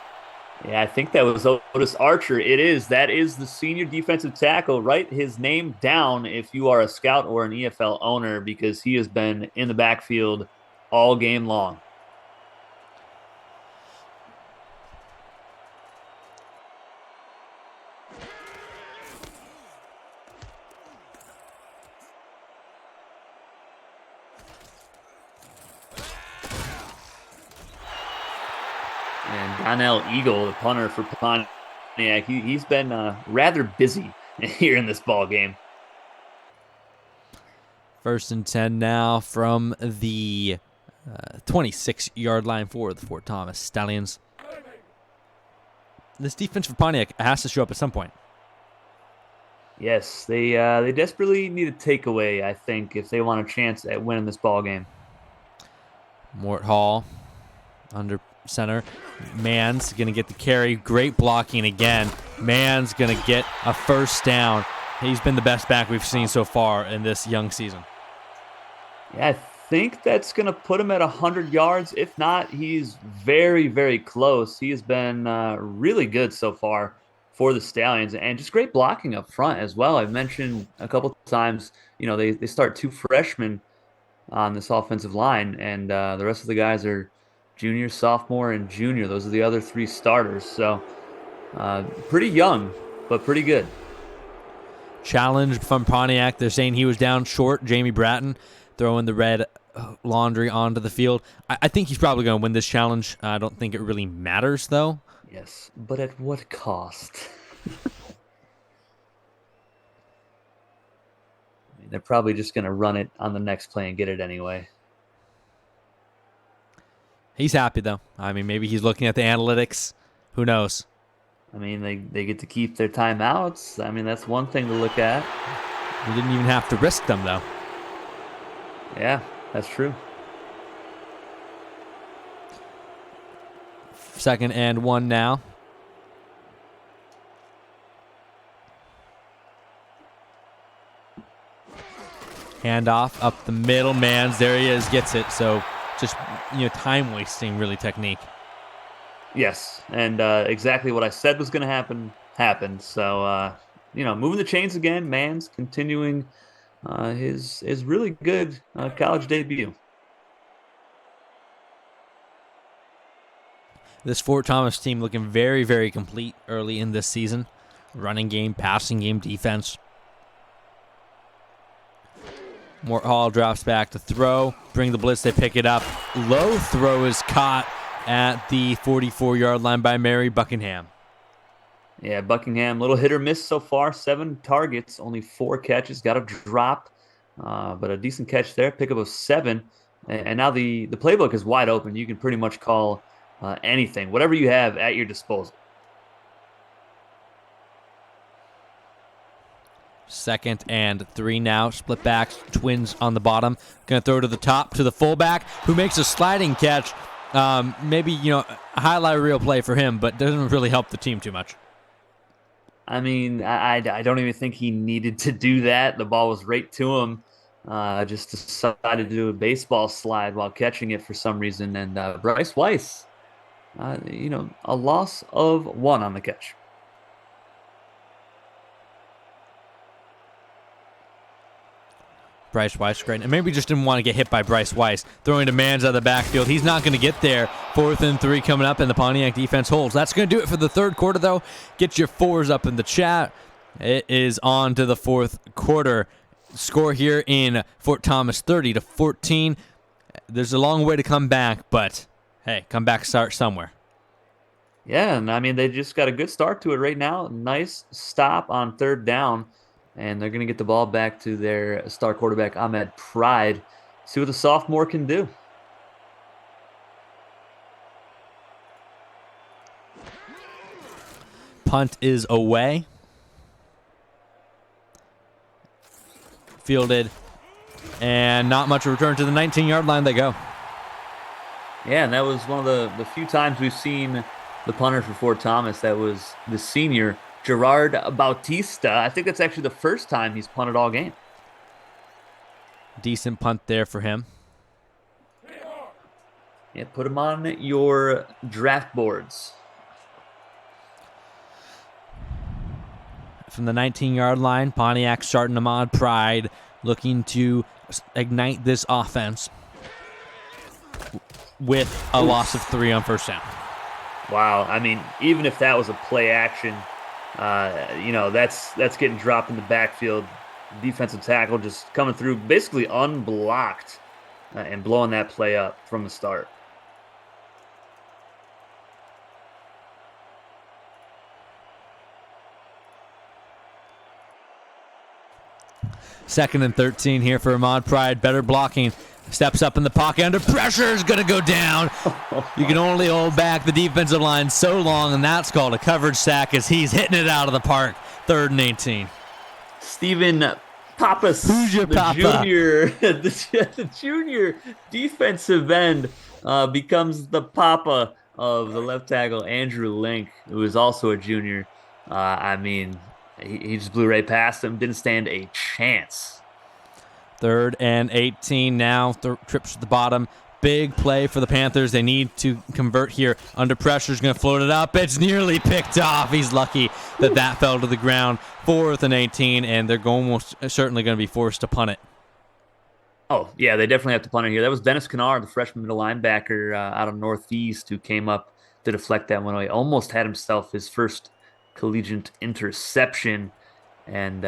Yeah, I think that was Otis Archer. It is. That is the senior defensive tackle. Write his name down if you are a scout or an EFL owner, because he has been in the backfield all game long. And Donnell Eagle, the punter for Pontiac, he's been rather busy here in this ball game. 1st and 10 now from the 26-yard line for the Fort Thomas Stallions. This defense for Pontiac has to show up at some point. Yes, they desperately need a takeaway, I think, if they want a chance at winning this ball game. Mort Hall under center. Mann's going to get the carry. Great blocking again. Mann's going to get a first down. He's been the best back we've seen so far in this young season. Yeah, I think that's going to put him at 100 yards. If not, he's very, very close. He has been really good so far for the Stallions, and just great blocking up front as well. I've mentioned a couple times, you know, they start 2 freshmen on this offensive line, and the rest of the guys are junior, sophomore, and junior. Those are the other three starters. So pretty young, but pretty good. Challenge from Pontiac. They're saying he was down short. Jamie Bratton throwing the red laundry onto the field. I think he's probably going to win this challenge. I don't think it really matters, though. Yes, but at what cost? They're probably just going to run it on the next play and get it anyway. He's happy, though. I mean, maybe he's looking at the analytics. Who knows? I mean, they get to keep their timeouts. I mean, that's one thing to look at. He didn't even have to risk them, though. Yeah, that's true. 2nd and 1 now. Handoff up the middle. Mans, there he is, gets it. So just, time wasting really technique. Yes, and exactly what I said was going to happen happened. So, moving the chains again. Mans continuing his really good college debut. This Fort Thomas team looking very, very complete early in this season. Running game, passing game, defense. Mort Hall drops back to throw. Bring the blitz, they pick it up. Low throw is caught at the 44-yard line by Mary Buckingham. Yeah, Buckingham, little hit or miss so far. 7 targets, only 4 catches. Got a drop, but a decent catch there. Pickup of 7. And now the playbook is wide open. You can pretty much call anything, whatever you have at your disposal. 2nd and 3 now. Split backs, twins on the bottom. Going to throw to the top to the fullback, who makes a sliding catch. Maybe, a highlight reel play for him, but doesn't really help the team too much. I mean, I don't even think he needed to do that. The ball was right to him. Just decided to do a baseball slide while catching it for some reason. And Bryce Weiss, a loss of 1 on the catch. Bryce Weiss, great. And maybe just didn't want to get hit by Bryce Weiss. Throwing to Mans out of the backfield. He's not going to get there. 4th and 3 coming up, and the Pontiac defense holds. That's going to do it for the 3rd quarter, though. Get your 4s up in the chat. It is on to the 4th quarter. Score here in Fort Thomas, 30-14. There's a long way to come back, but, hey, come back, start somewhere. Yeah, and I mean, they just got a good start to it right now. Nice stop on 3rd down. And they're going to get the ball back to their star quarterback, Ahmed Pride. See what the sophomore can do. Punt is away. Fielded. And not much of a return to the 19-yard line they go. Yeah, and that was one of the few times we've seen the punter for Fort Thomas. That was the senior, Gerard Bautista. I think that's actually the first time he's punted all game. Decent punt there for him. Yeah, put him on your draft boards. From the 19-yard line, Pontiac starting Ahmad Pride, looking to ignite this offense with a loss of 3 on 1st down. Wow, I mean, even if that was a play action, that's getting dropped in the backfield. Defensive tackle just coming through basically unblocked and blowing that play up from the start. Second and 13 here for Ahmad Pride. Better blocking. Steps up in the pocket. Under pressure is going to go down. You can only hold back the defensive line so long, and that's called a coverage sack as he's hitting it out of the park. 3rd and 18. Stephen Pappas, Who's your papa? the junior defensive end, becomes the papa of the left tackle, Andrew Link, who is also a junior. He just blew right past him, didn't stand a chance. 3rd and 18 now. Trips to the bottom. Big play for the Panthers. They need to convert here. Under pressure is going to float it up. It's nearly picked off. He's lucky that fell to the ground. 4th and 18, and they're almost certainly going to be forced to punt it. Oh, yeah, they definitely have to punter here. That was Dennis Kennard, the freshman middle linebacker out of Northeast, who came up to deflect that one away. Almost had himself his first collegiate interception. And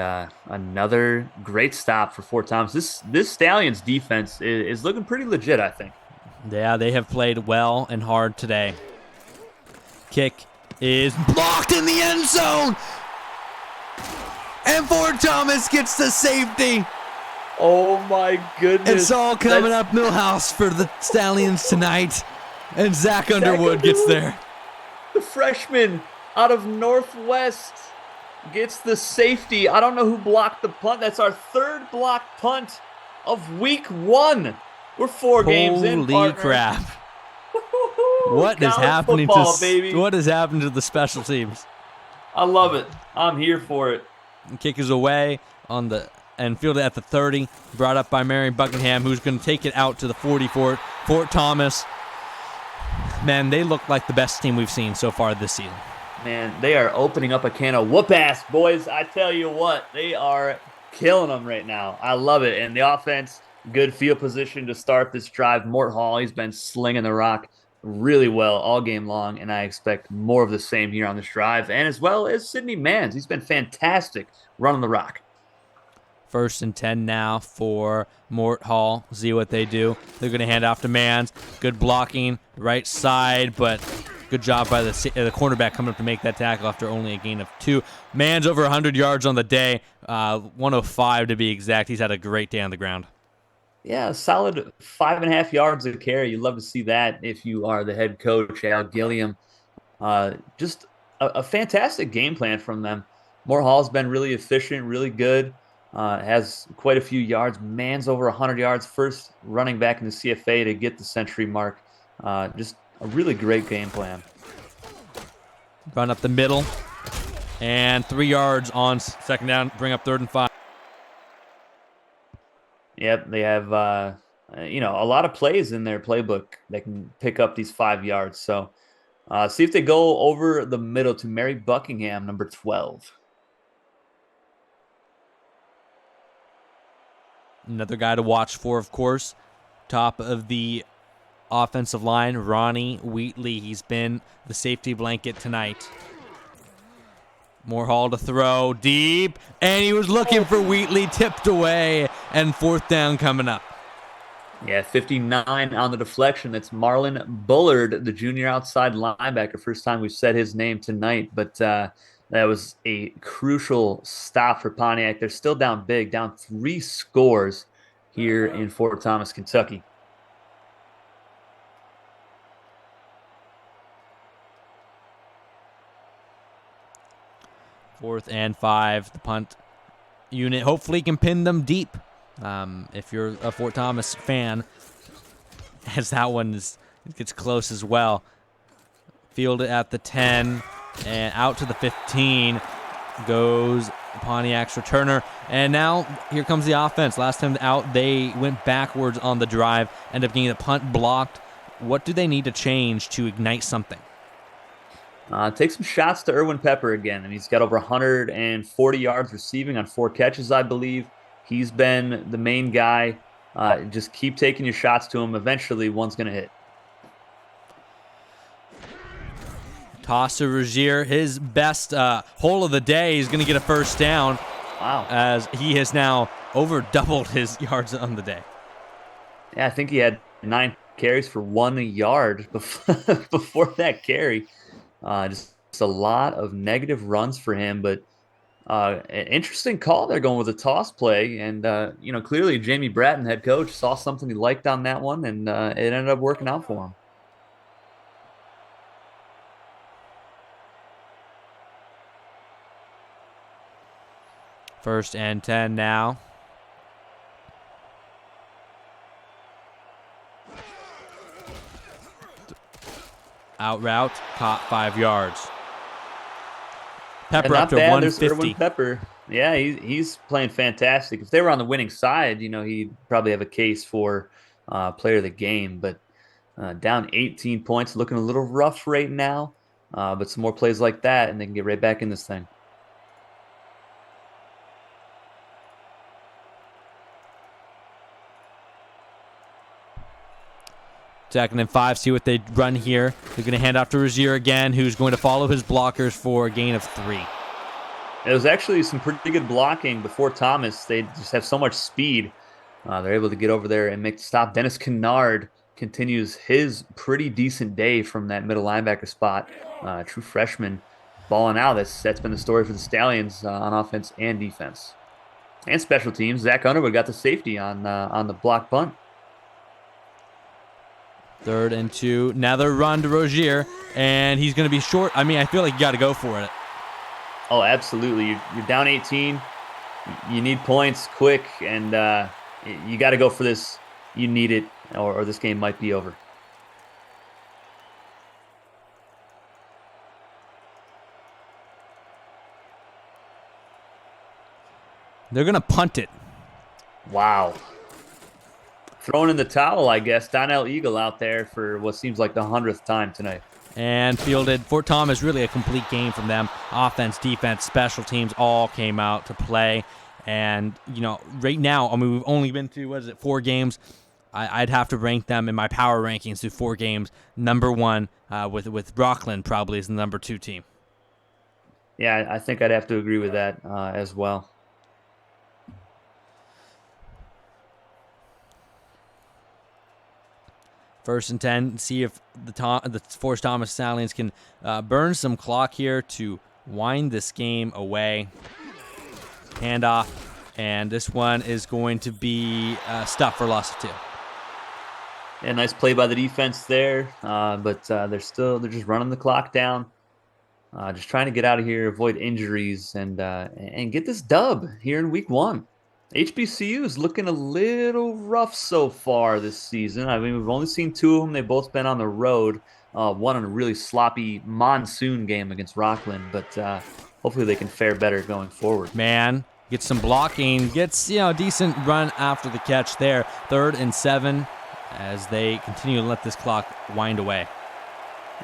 another great stop for Fort Thomas. This Stallions defense is looking pretty legit, I think. Yeah, they have played well and hard today. Kick is blocked in the end zone. And Fort Thomas gets the safety. Oh my goodness. It's all coming up Millhouse for the Stallions tonight. And Zach Underwood gets there. The freshman out of Northwest gets the safety. I don't know who blocked the punt. That's our third blocked punt of week 1. We're 4 games in, partner. Holy crap. What is happening what has happened to the special teams? I love it. I'm here for it. Kick is away on the and fielded at the 30, brought up by Mary Buckingham, who's going to take it out to the 44. Fort Thomas. Man, they look like the best team we've seen so far this season. Man, they are opening up a can of whoop-ass, boys. I tell you what, they are killing them right now. I love it. And the offense, good field position to start this drive. Mort Hall, he's been slinging the rock really well all game long, and I expect more of the same here on this drive. And as well as Sidney Mans. He's been fantastic running the rock. 1st and 10 now for Mort Hall. See what they do. They're going to hand off to Mans. Good blocking, right side, but good job by the cornerback coming up to make that tackle after only a gain of 2. Mans over 100 yards on the day, 105 to be exact. He's had a great day on the ground. Yeah, a solid 5.5 yards of carry. You'd love to see that if you are the head coach, Al Gilliam. Just a fantastic game plan from them. Mort Hall's been really efficient, really good. Has quite a few yards. Mans over 100 yards. First running back in the CFA to get the century mark. Just a really great game plan. Run up the middle. And 3 yards on second down. Bring up 3rd and 5. Yep, they have a lot of plays in their playbook that can pick up these 5 yards. So see if they go over the middle to Mary Buckingham, number 12. Another guy to watch for, of course. Top of the offensive line, Ronnie Wheatley. He's been the safety blanket tonight. More Hall to throw deep, and he was looking for Wheatley, tipped away, and 4th down coming up. Yeah, 59 on the deflection. That's Marlon Bullard, the junior outside linebacker. First time we've said his name tonight, but that was a crucial stop for Pontiac. They're still down big, down 3 scores here in Fort Thomas, Kentucky. Fourth and 5, the punt unit hopefully can pin them deep. If you're a Fort Thomas fan, as that one gets close as well. Field it at the 10 and out to the 15 goes Pontiac's returner. And now here comes the offense. Last time out, they went backwards on the drive, end up getting the punt blocked. What do they need to change to ignite something? Take some shots to Erwin Pepper again. And he's got over 140 yards receiving on 4 catches, I believe. He's been the main guy. Just keep taking your shots to him. Eventually, one's going to hit. Toss to Rozier. His best hole of the day. He's going to get a 1st down. Wow. As he has now over doubled his yards on the day. Yeah, I think he had 9 carries for 1 yard before that carry. Just a lot of negative runs for him, but an interesting call. They're going with a toss play, and clearly Jamie Bratton, head coach, saw something he liked on that one, and it ended up working out for him. First and 10 now. Out route, caught 5 yards. Pepper up to 150. Pepper. Yeah, he's playing fantastic. If they were on the winning side, he'd probably have a case for player of the game. But down 18 points, looking a little rough right now. But some more plays like that, and they can get right back in this thing. 2nd and 5. See what they run here. They're going to hand off to Rozier again, who's going to follow his blockers for a gain of 3. It was actually some pretty good blocking before Thomas. They just have so much speed. They're able to get over there and make the stop. Dennis Kennard continues his pretty decent day from that middle linebacker spot. True freshman balling out. That's been the story for the Stallions on offense and defense. And special teams. Zach Underwood got the safety on the block punt. 3rd and 2. Another run to Rozier, and he's going to be short. I mean, I feel like you got to go for it. Oh, absolutely. You're down 18. You need points quick, and you got to go for this. You need it, or this game might be over. They're going to punt it. Wow. Throwing in the towel, I guess. Donnell Eagle out there for what seems like the 100th time tonight. And fielded. Fort Thomas, really a complete game from them. Offense, defense, special teams all came out to play. And, right now, I mean, we've only been through, 4 games. I'd have to rank them in my power rankings through 4 games. Number 1, with Rockland probably is the number 2 team. Yeah, I think I'd have to agree with that as well. First and 10. See if the Forrest Thomas Stallions can burn some clock here to wind this game away. Handoff, and this one is going to be stuffed for loss of 2. Yeah, nice play by the defense there, but they're just running the clock down, just trying to get out of here, avoid injuries, and get this dub here in week 1. HBCU is looking a little rough so far this season. I mean, we've only seen 2 of them. They've both been on the road. One in a really sloppy monsoon game against Rockland, but hopefully they can fare better going forward. Man, gets some blocking, gets a decent run after the catch there. 3rd and 7 as they continue to let this clock wind away.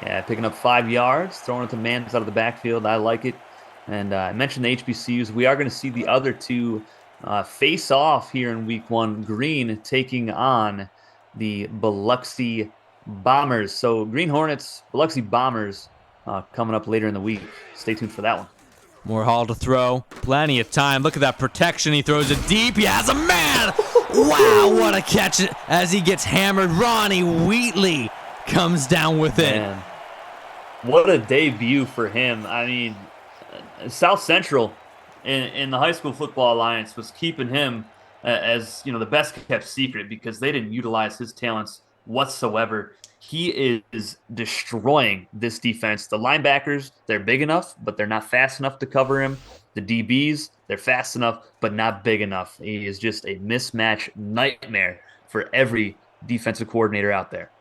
Yeah, picking up 5 yards, throwing it to Mans out of the backfield. I like it. And I mentioned the HBCUs. We are going to see the other 2 face off here in week 1. Green taking on the Biloxi Bombers. So Green Hornets, Biloxi Bombers coming up later in the week. Stay tuned for that one. More Hall to throw. Plenty of time. Look at that protection. He throws it deep. He has a man. Wow, what a catch as he gets hammered. Ronnie Wheatley comes down with it. Man, what a debut for him. I mean, South Central in the High School Football Alliance was keeping him as the best kept secret because they didn't utilize his talents whatsoever. He is destroying this defense. The linebackers, they're big enough, but they're not fast enough to cover him. The DBs, they're fast enough, but not big enough. He is just a mismatch nightmare for every defensive coordinator out there.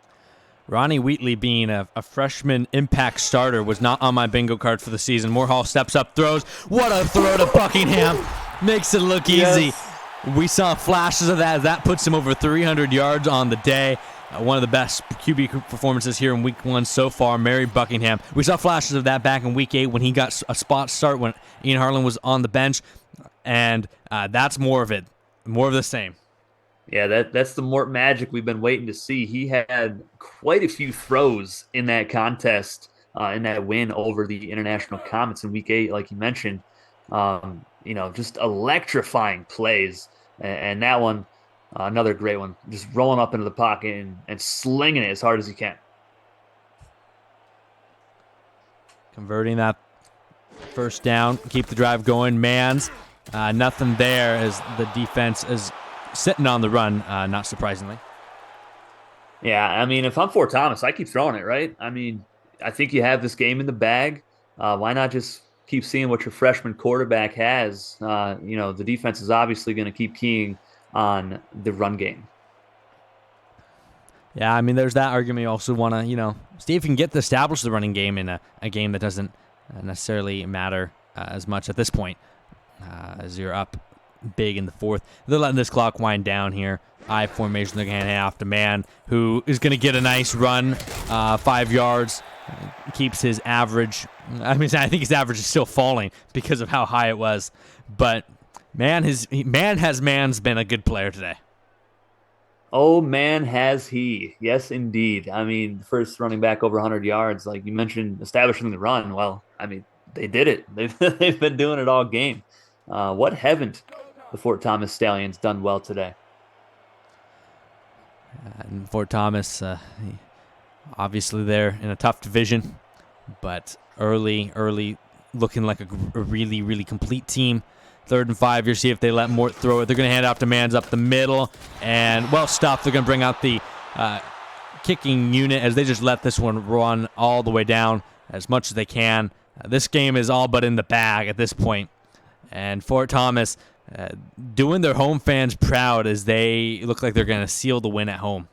Ronnie Wheatley being a freshman impact starter was not on my bingo card for the season. Moorhall steps up, throws. What a throw to Buckingham. Makes it look easy. We saw flashes of that. That puts him over 300 yards on the day. One of the best QB performances here in week 1 so far, Mary Buckingham. We saw flashes of that back in week 8 when he got a spot start when Ian Harlan was on the bench. And that's more of it. More of the same. Yeah, that's the Mort magic we've been waiting to see. He had quite a few throws in that contest, in that win over the International Comets in week 8, like you mentioned. Just electrifying plays. And that one, another great one, just rolling up into the pocket and slinging it as hard as he can. Converting that first down, keep the drive going. Mans, nothing there as the defense is sitting on the run, not surprisingly. Yeah, I mean, if I'm Fort Thomas, I keep throwing it, right? I mean, I think you have this game in the bag. Why not just keep seeing what your freshman quarterback has? The defense is obviously going to keep keying on the run game. Yeah, I mean, there's that argument. You also want to, see if you can establish the running game in a game that doesn't necessarily matter as much at this point, as you're up big in the 4th. They're letting this clock wind down here. I formation, they're going to hand off to Man, who is going to get a nice run, 5 yards, keeps his average. I mean, I think his average is still falling because of how high it was. But Man's been a good player today. Oh man, has he? Yes, indeed. I mean, first running back over 100 yards, like you mentioned, establishing the run. Well, I mean, they did it. They've been doing it all game. What haven't the Fort Thomas Stallions done well today? And Fort Thomas, obviously they're in a tough division, but early, looking like a really, really complete team. 3rd and 5 here. See if they let Mort throw it. They're going to hand off to Mans up the middle, and well stuffed. They're going to bring out the kicking unit as they just let this one run all the way down as much as they can. This game is all but in the bag at this point, and Fort Thomas doing their home fans proud as they look like they're going to seal the win at home.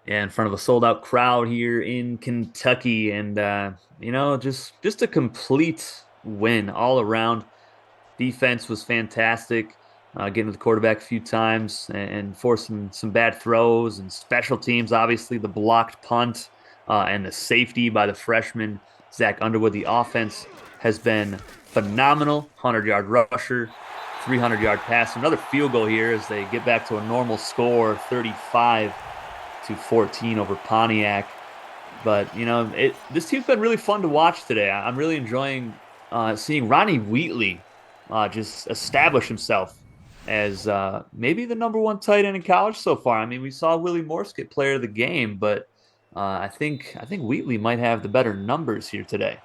Yeah, in front of a sold out crowd here in Kentucky, and just a complete win all around. Defense was fantastic, getting to the quarterback a few times and forcing some bad throws, and special teams, obviously the blocked punt and the safety by the freshman Zach Underwood. The offense has been phenomenal. 100-yard rusher, 300-yard pass, another field goal here as they get back to a normal score, 35-14 over Pontiac. But this team's been really fun to watch today. I'm really enjoying seeing Ronnie Wheatley just establish himself as maybe the #1 tight end in college so far. I mean, we saw Willie Morse get player of the game, but I think Wheatley might have the better numbers here today.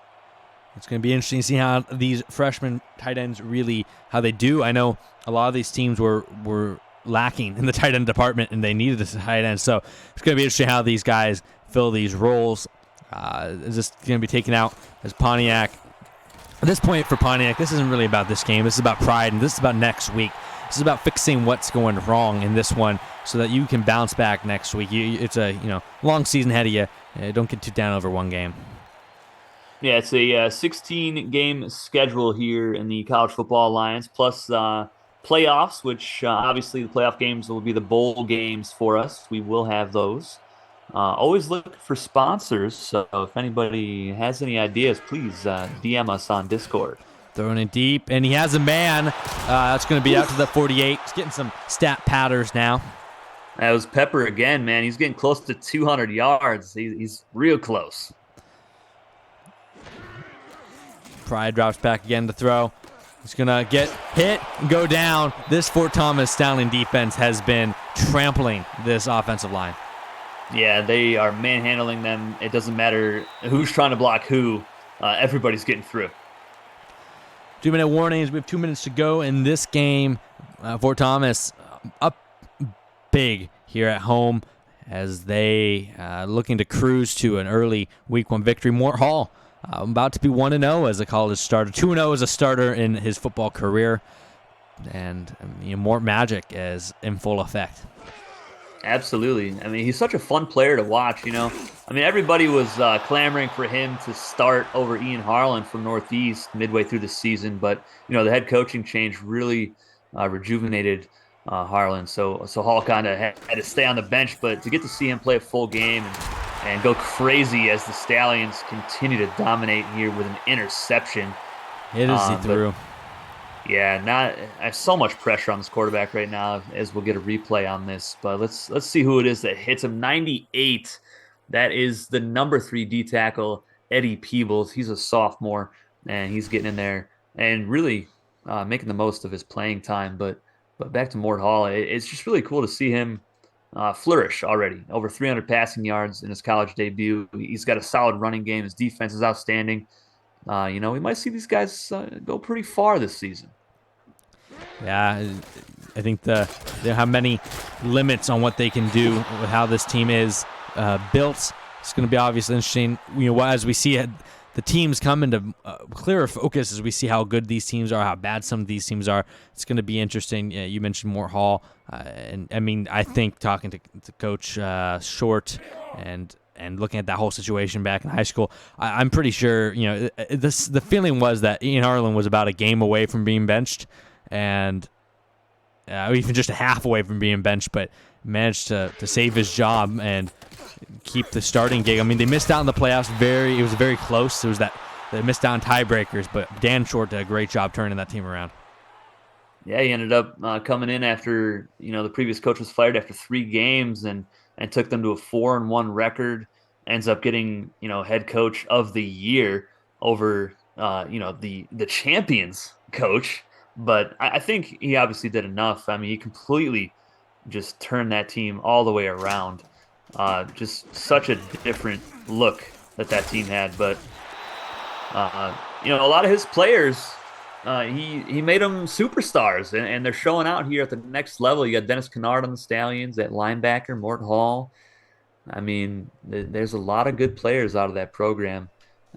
It's going to be interesting to see how these freshman tight ends really, how they do. I know a lot of these teams were lacking in the tight end department, and they needed a tight end. So it's going to be interesting how these guys fill these roles. Is this going to be taken out as Pontiac? At this point for Pontiac, this isn't really about this game. This is about pride, and this is about next week. This is about fixing what's going wrong in this one so that you can bounce back next week. It's a long season ahead of you. Don't get too down over one game. Yeah, it's a 16-game schedule here in the College Football Alliance, plus playoffs, which obviously the playoff games will be the bowl games for us. We will have those. Always look for sponsors, so if anybody has any ideas, please DM us on Discord. Throwing it deep, and he has a man. That's going to be out to the 48. He's getting some stat patterns now. That was Pepper again, man. He's getting close to 200 yards. He's real close. Pride drops back again to throw. He's going to get hit and go down. This Fort Thomas Stallion defense has been trampling this offensive line. Yeah, they are manhandling them. It doesn't matter who's trying to block who. Everybody's getting through. 2-minute warnings. We have 2 minutes to go in this game. Fort Thomas up big here at home as they looking to cruise to an early Week 1 victory. Mort Hall about to be 1-0 as a college starter. 2-0 as a starter in his football career. And Mort Magic is in full effect. Absolutely. I mean, he's such a fun player to watch, I mean, everybody was clamoring for him to start over Ian Harlan from Northeast midway through the season, but, the head coaching change really rejuvenated Harlan. So Hall kind of had to stay on the bench, but to get to see him play a full game and go crazy as the Stallions continue to dominate here with an interception. It is see-through. Yeah, I have so much pressure on this quarterback right now as we'll get a replay on this. But let's see who it is that hits him. 98. That is the #3 D tackle, Eddie Peebles. He's a sophomore, and he's getting in there and really making the most of his playing time. But back to Mort Hall, it's just really cool to see him flourish already. Over 300 passing yards in his college debut. He's got a solid running game. His defense is outstanding. We might see these guys go pretty far this season. Yeah, I think they have many limits on what they can do with how this team is built. It's going to be obviously interesting. As we see the teams come into clearer focus, as we see how good these teams are, how bad some of these teams are. It's going to be interesting. You mentioned Mort Hall, and I mean, I think talking to Coach Short and looking at that whole situation back in high school, I'm pretty sure, the feeling was that Ian Harlan was about a game away from being benched, and even just a half away from being benched, but managed to save his job and keep the starting gig. I mean, they missed out in the playoffs. It was very close. It was that they missed out on tiebreakers, but Dan Short did a great job turning that team around. Yeah, he ended up coming in after the previous coach was fired after 3 games and took them to a 4-1 record. Ends up getting head coach of the year over the champions coach. But I think he obviously did enough. I mean, he completely just turned that team all the way around. Just such a different look that team had. But a lot of his players, he made them superstars, and they're showing out here at the next level. You got Dennis Kennard on the Stallions at linebacker, Mort Hall. I mean, there's a lot of good players out of that program,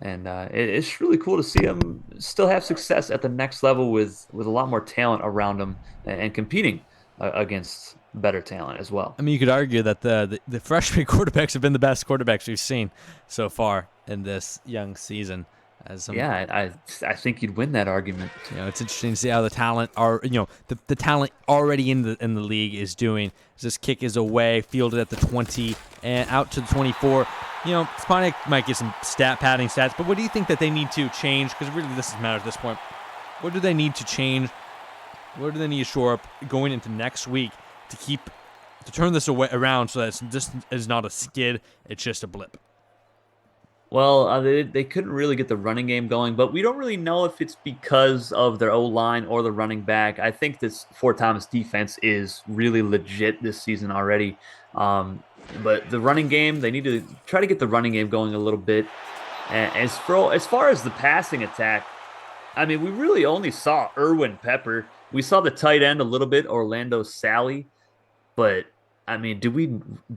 and it's really cool to see them still have success at the next level with a lot more talent around them and competing against better talent as well. I mean, you could argue that the freshman quarterbacks have been the best quarterbacks we've seen so far in this young season. Yeah, I think you'd win that argument. It's interesting to see how the talent the talent already in the league is doing. This kick is away, fielded at the 20 and out to the 24. Pontiac might get some padding stats, but what do you think that they need to change? Because really, this doesn't matter at this point. What do they need to change? What do they need to shore up going into next week to turn this around so that this is not a skid, it's just a blip? Well, they couldn't really get the running game going, but we don't really know if it's because of their O-line or the running back. I think this Fort Thomas defense is really legit this season already. But the running game, they need to try to get the running game going a little bit. And as far as the passing attack, I mean, we really only saw Irwin Pepper. We saw the tight end a little bit, Orlando Sally. But, I mean, do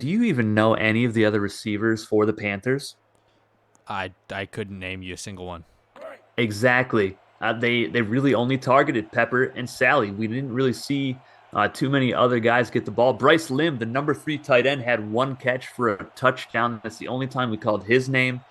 you even know any of the other receivers for the Panthers? I couldn't name you a single one. Exactly. They really only targeted Pepper and Sally. We didn't really see too many other guys get the ball. Bryce Lim, the number 3 tight end, had 1 catch for a touchdown. That's the only time we called his name.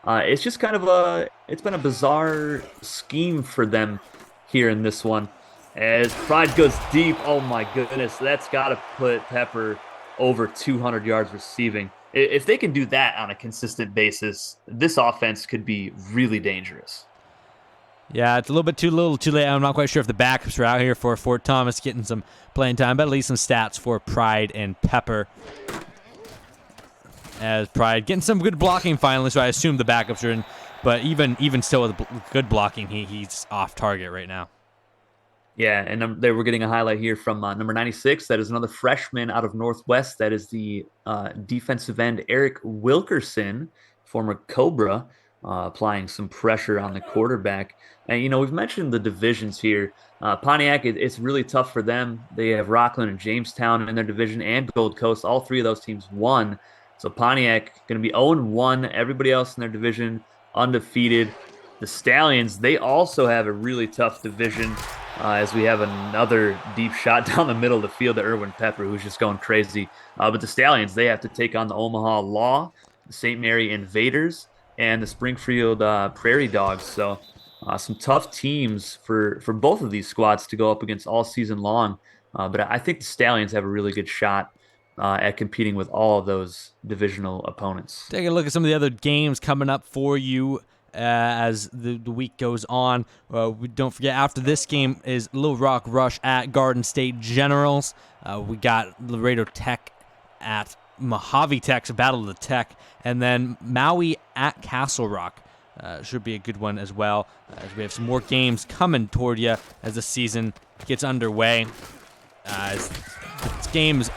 It's just kind of it's been a bizarre scheme for them here in this one. As Pride goes deep, oh my goodness, that's got to put Pepper over 200 yards receiving. If they can do that on a consistent basis, this offense could be really dangerous. Yeah, it's a little too late. I'm not quite sure if the backups are out here for Fort Thomas getting some playing time, but at least some stats for Pride and Pepper. As Pride getting some good blocking finally, so I assume the backups are in. But even still with good blocking, he's off target right now. Yeah, and they were getting a highlight here from number 96. That is another freshman out of Northwest. That is the defensive end Eric Wilkerson, former Cobra, applying some pressure on the quarterback. And, we've mentioned the divisions here. Pontiac, it's really tough for them. They have Rockland and Jamestown in their division and Gold Coast. All 3 of those teams won. So Pontiac going to be 0-1. Everybody else in their division undefeated. The Stallions, they also have a really tough division. As we have another deep shot down the middle of the field to Irwin Pepper, who's just going crazy. But the Stallions, they have to take on the Omaha Law, the St. Mary Invaders, and the Springfield Prairie Dogs. So some tough teams for both of these squads to go up against all season long. But I think the Stallions have a really good shot at competing with all of those divisional opponents. Take a look at some of the other games coming up for you. As the week goes on, we don't forget after this game is Little Rock Rush at Garden State Generals. We got Laredo Tech at Mojave Tech, so Battle of the Tech, and then Maui at Castle Rock. Should be a good one as well, as we have some more games coming toward you as the season gets underway. As this game is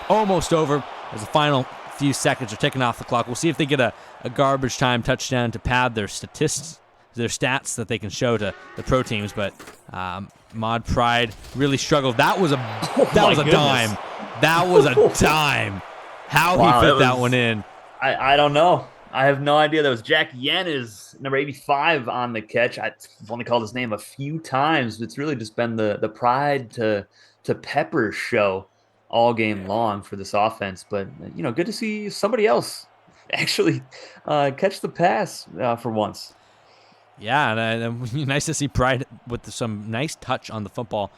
almost over, as the final few seconds are ticking off the clock. We'll see if they get a garbage time touchdown to pad their stats that they can show to the pro teams. But Mod Pride really struggled. That was a dime. That was a dime. How he fit that one in. I don't know. I have no idea. That was Jack Yanez, number 85 on the catch. I've only called his name a few times. It's really just been the Pride to Pepper show all game long for this offense. But, good to see somebody else actually catch the pass for once. Yeah, and nice to see Pride with some nice touch on the football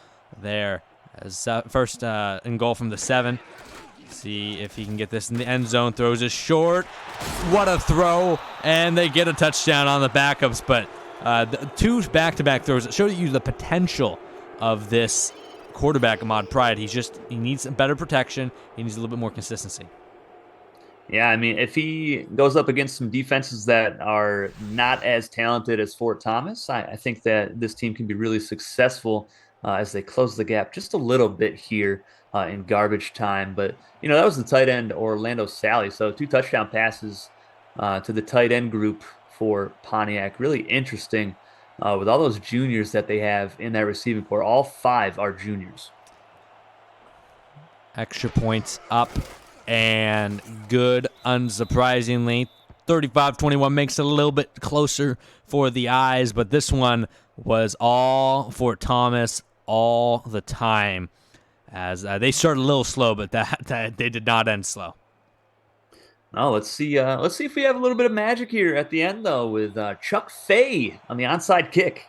there. As first in goal from the 7. See if he can get this in the end zone. Throws it short. What a throw. And they get a touchdown on the backups. But the 2 back-to-back throws show you the potential of this quarterback, Ahmad Pride. He needs better protection. He needs a little bit more consistency. Yeah, I mean, if he goes up against some defenses that are not as talented as Fort Thomas, I think that this team can be really successful as they close the gap just a little bit here in garbage time. But, that was the tight end Orlando Sally. So 2 touchdown passes to the tight end group for Pontiac. Really interesting with all those juniors that they have in that receiving corps. All 5 are juniors. Extra points up and good, unsurprisingly. 35-21 makes it a little bit closer for the eyes, but this one was all Fort Thomas all the time. As they started a little slow, but that they did not end slow. Oh, let's see if we have a little bit of magic here at the end, though, with Chuck Fay on the onside kick.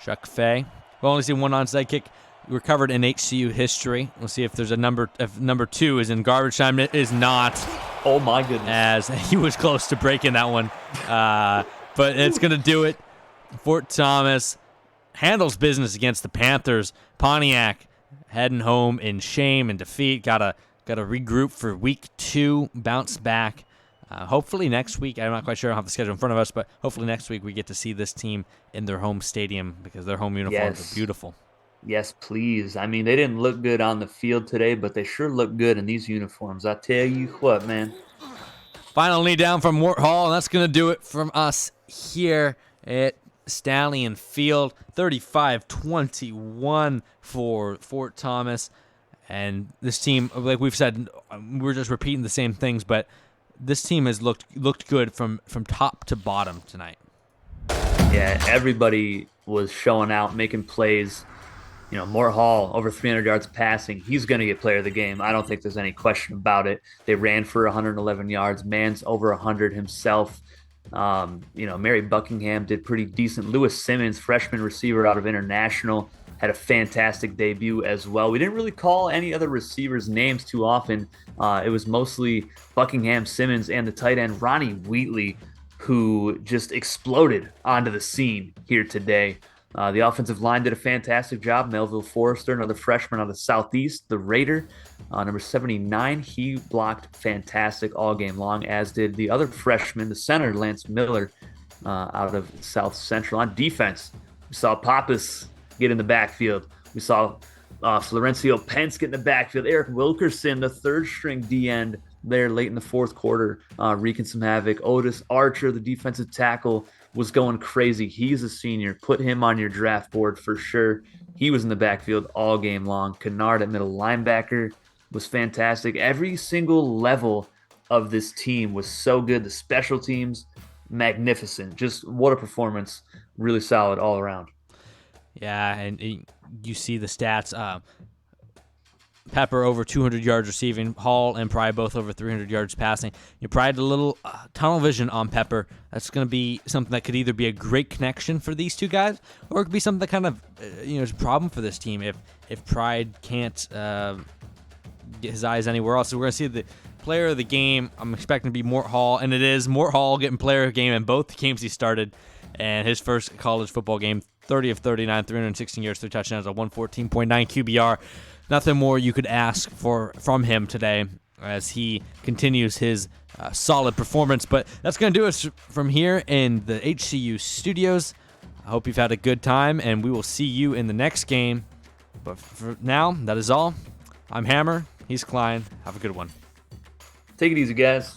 Chuck Fay. We've only seen one onside kick recovered in HCU history. We'll see if there's if number 2 is in garbage time. It is not. Oh, my goodness. As he was close to breaking that one. But it's going to do it. Fort Thomas handles business against the Panthers. Pontiac heading home in shame and defeat. Got to regroup for week 2, bounce back. Hopefully next week, I'm not quite sure, I don't have the schedule in front of us, but hopefully next week we get to see this team in their home stadium because their home uniforms are beautiful. Yes, please. I mean, they didn't look good on the field today, but they sure look good in these uniforms. I tell you what, man. Final knee down from Mort Hall, and that's going to do it from us here at Stallion Field. 35-21 for Fort Thomas. And this team, like we've said, we're just repeating the same things, but this team has looked good from top to bottom tonight. Yeah, everybody was showing out, making plays. Mort Hall, over 300 yards passing. He's going to get player of the game. I don't think there's any question about it. They ran for 111 yards. Mann's over 100 himself. Mary Buckingham did pretty decent. Lewis Simmons, freshman receiver out of International, had a fantastic debut as well. We didn't really call any other receivers' names too often. It was mostly Buckingham, Simmons, and the tight end Ronnie Wheatley, who just exploded onto the scene here today. The offensive line did a fantastic job. Melville Forrester, another freshman out of the Southeast, the Raider, number 79. He blocked fantastic all game long, as did the other freshman, the center, Lance Miller, out of South Central. On defense, we saw Pappas get in the backfield. We saw Florencio Pence get in the backfield. Eric Wilkerson, the third-string D-end there late in the fourth quarter, wreaking some havoc. Otis Archer, the defensive tackle, was going crazy. He's a senior. Put him on your draft board for sure. He was in the backfield all game long. Kennard at middle linebacker was fantastic. Every single level of this team was so good. The special teams, magnificent. Just what a performance. Really solid all around. Yeah, and you see the stats. Pepper over 200 yards receiving. Hall and Pride both over 300 yards passing. Pride a little tunnel vision on Pepper. That's going to be something that could either be a great connection for these two guys, or it could be something that kind of is a problem for this team if Pride can't get his eyes anywhere else. So we're going to see the player of the game. I'm expecting to be Mort Hall, and it is Mort Hall getting player of the game in both games he started, and his first college football game. 30 of 39, 316 yards, 3 touchdowns, a 114.9 QBR. Nothing more you could ask from him today as he continues his solid performance. But that's going to do us from here in the HCU studios. I hope you've had a good time, and we will see you in the next game. But for now, that is all. I'm Hammer. He's Cline. Have a good one. Take it easy, guys.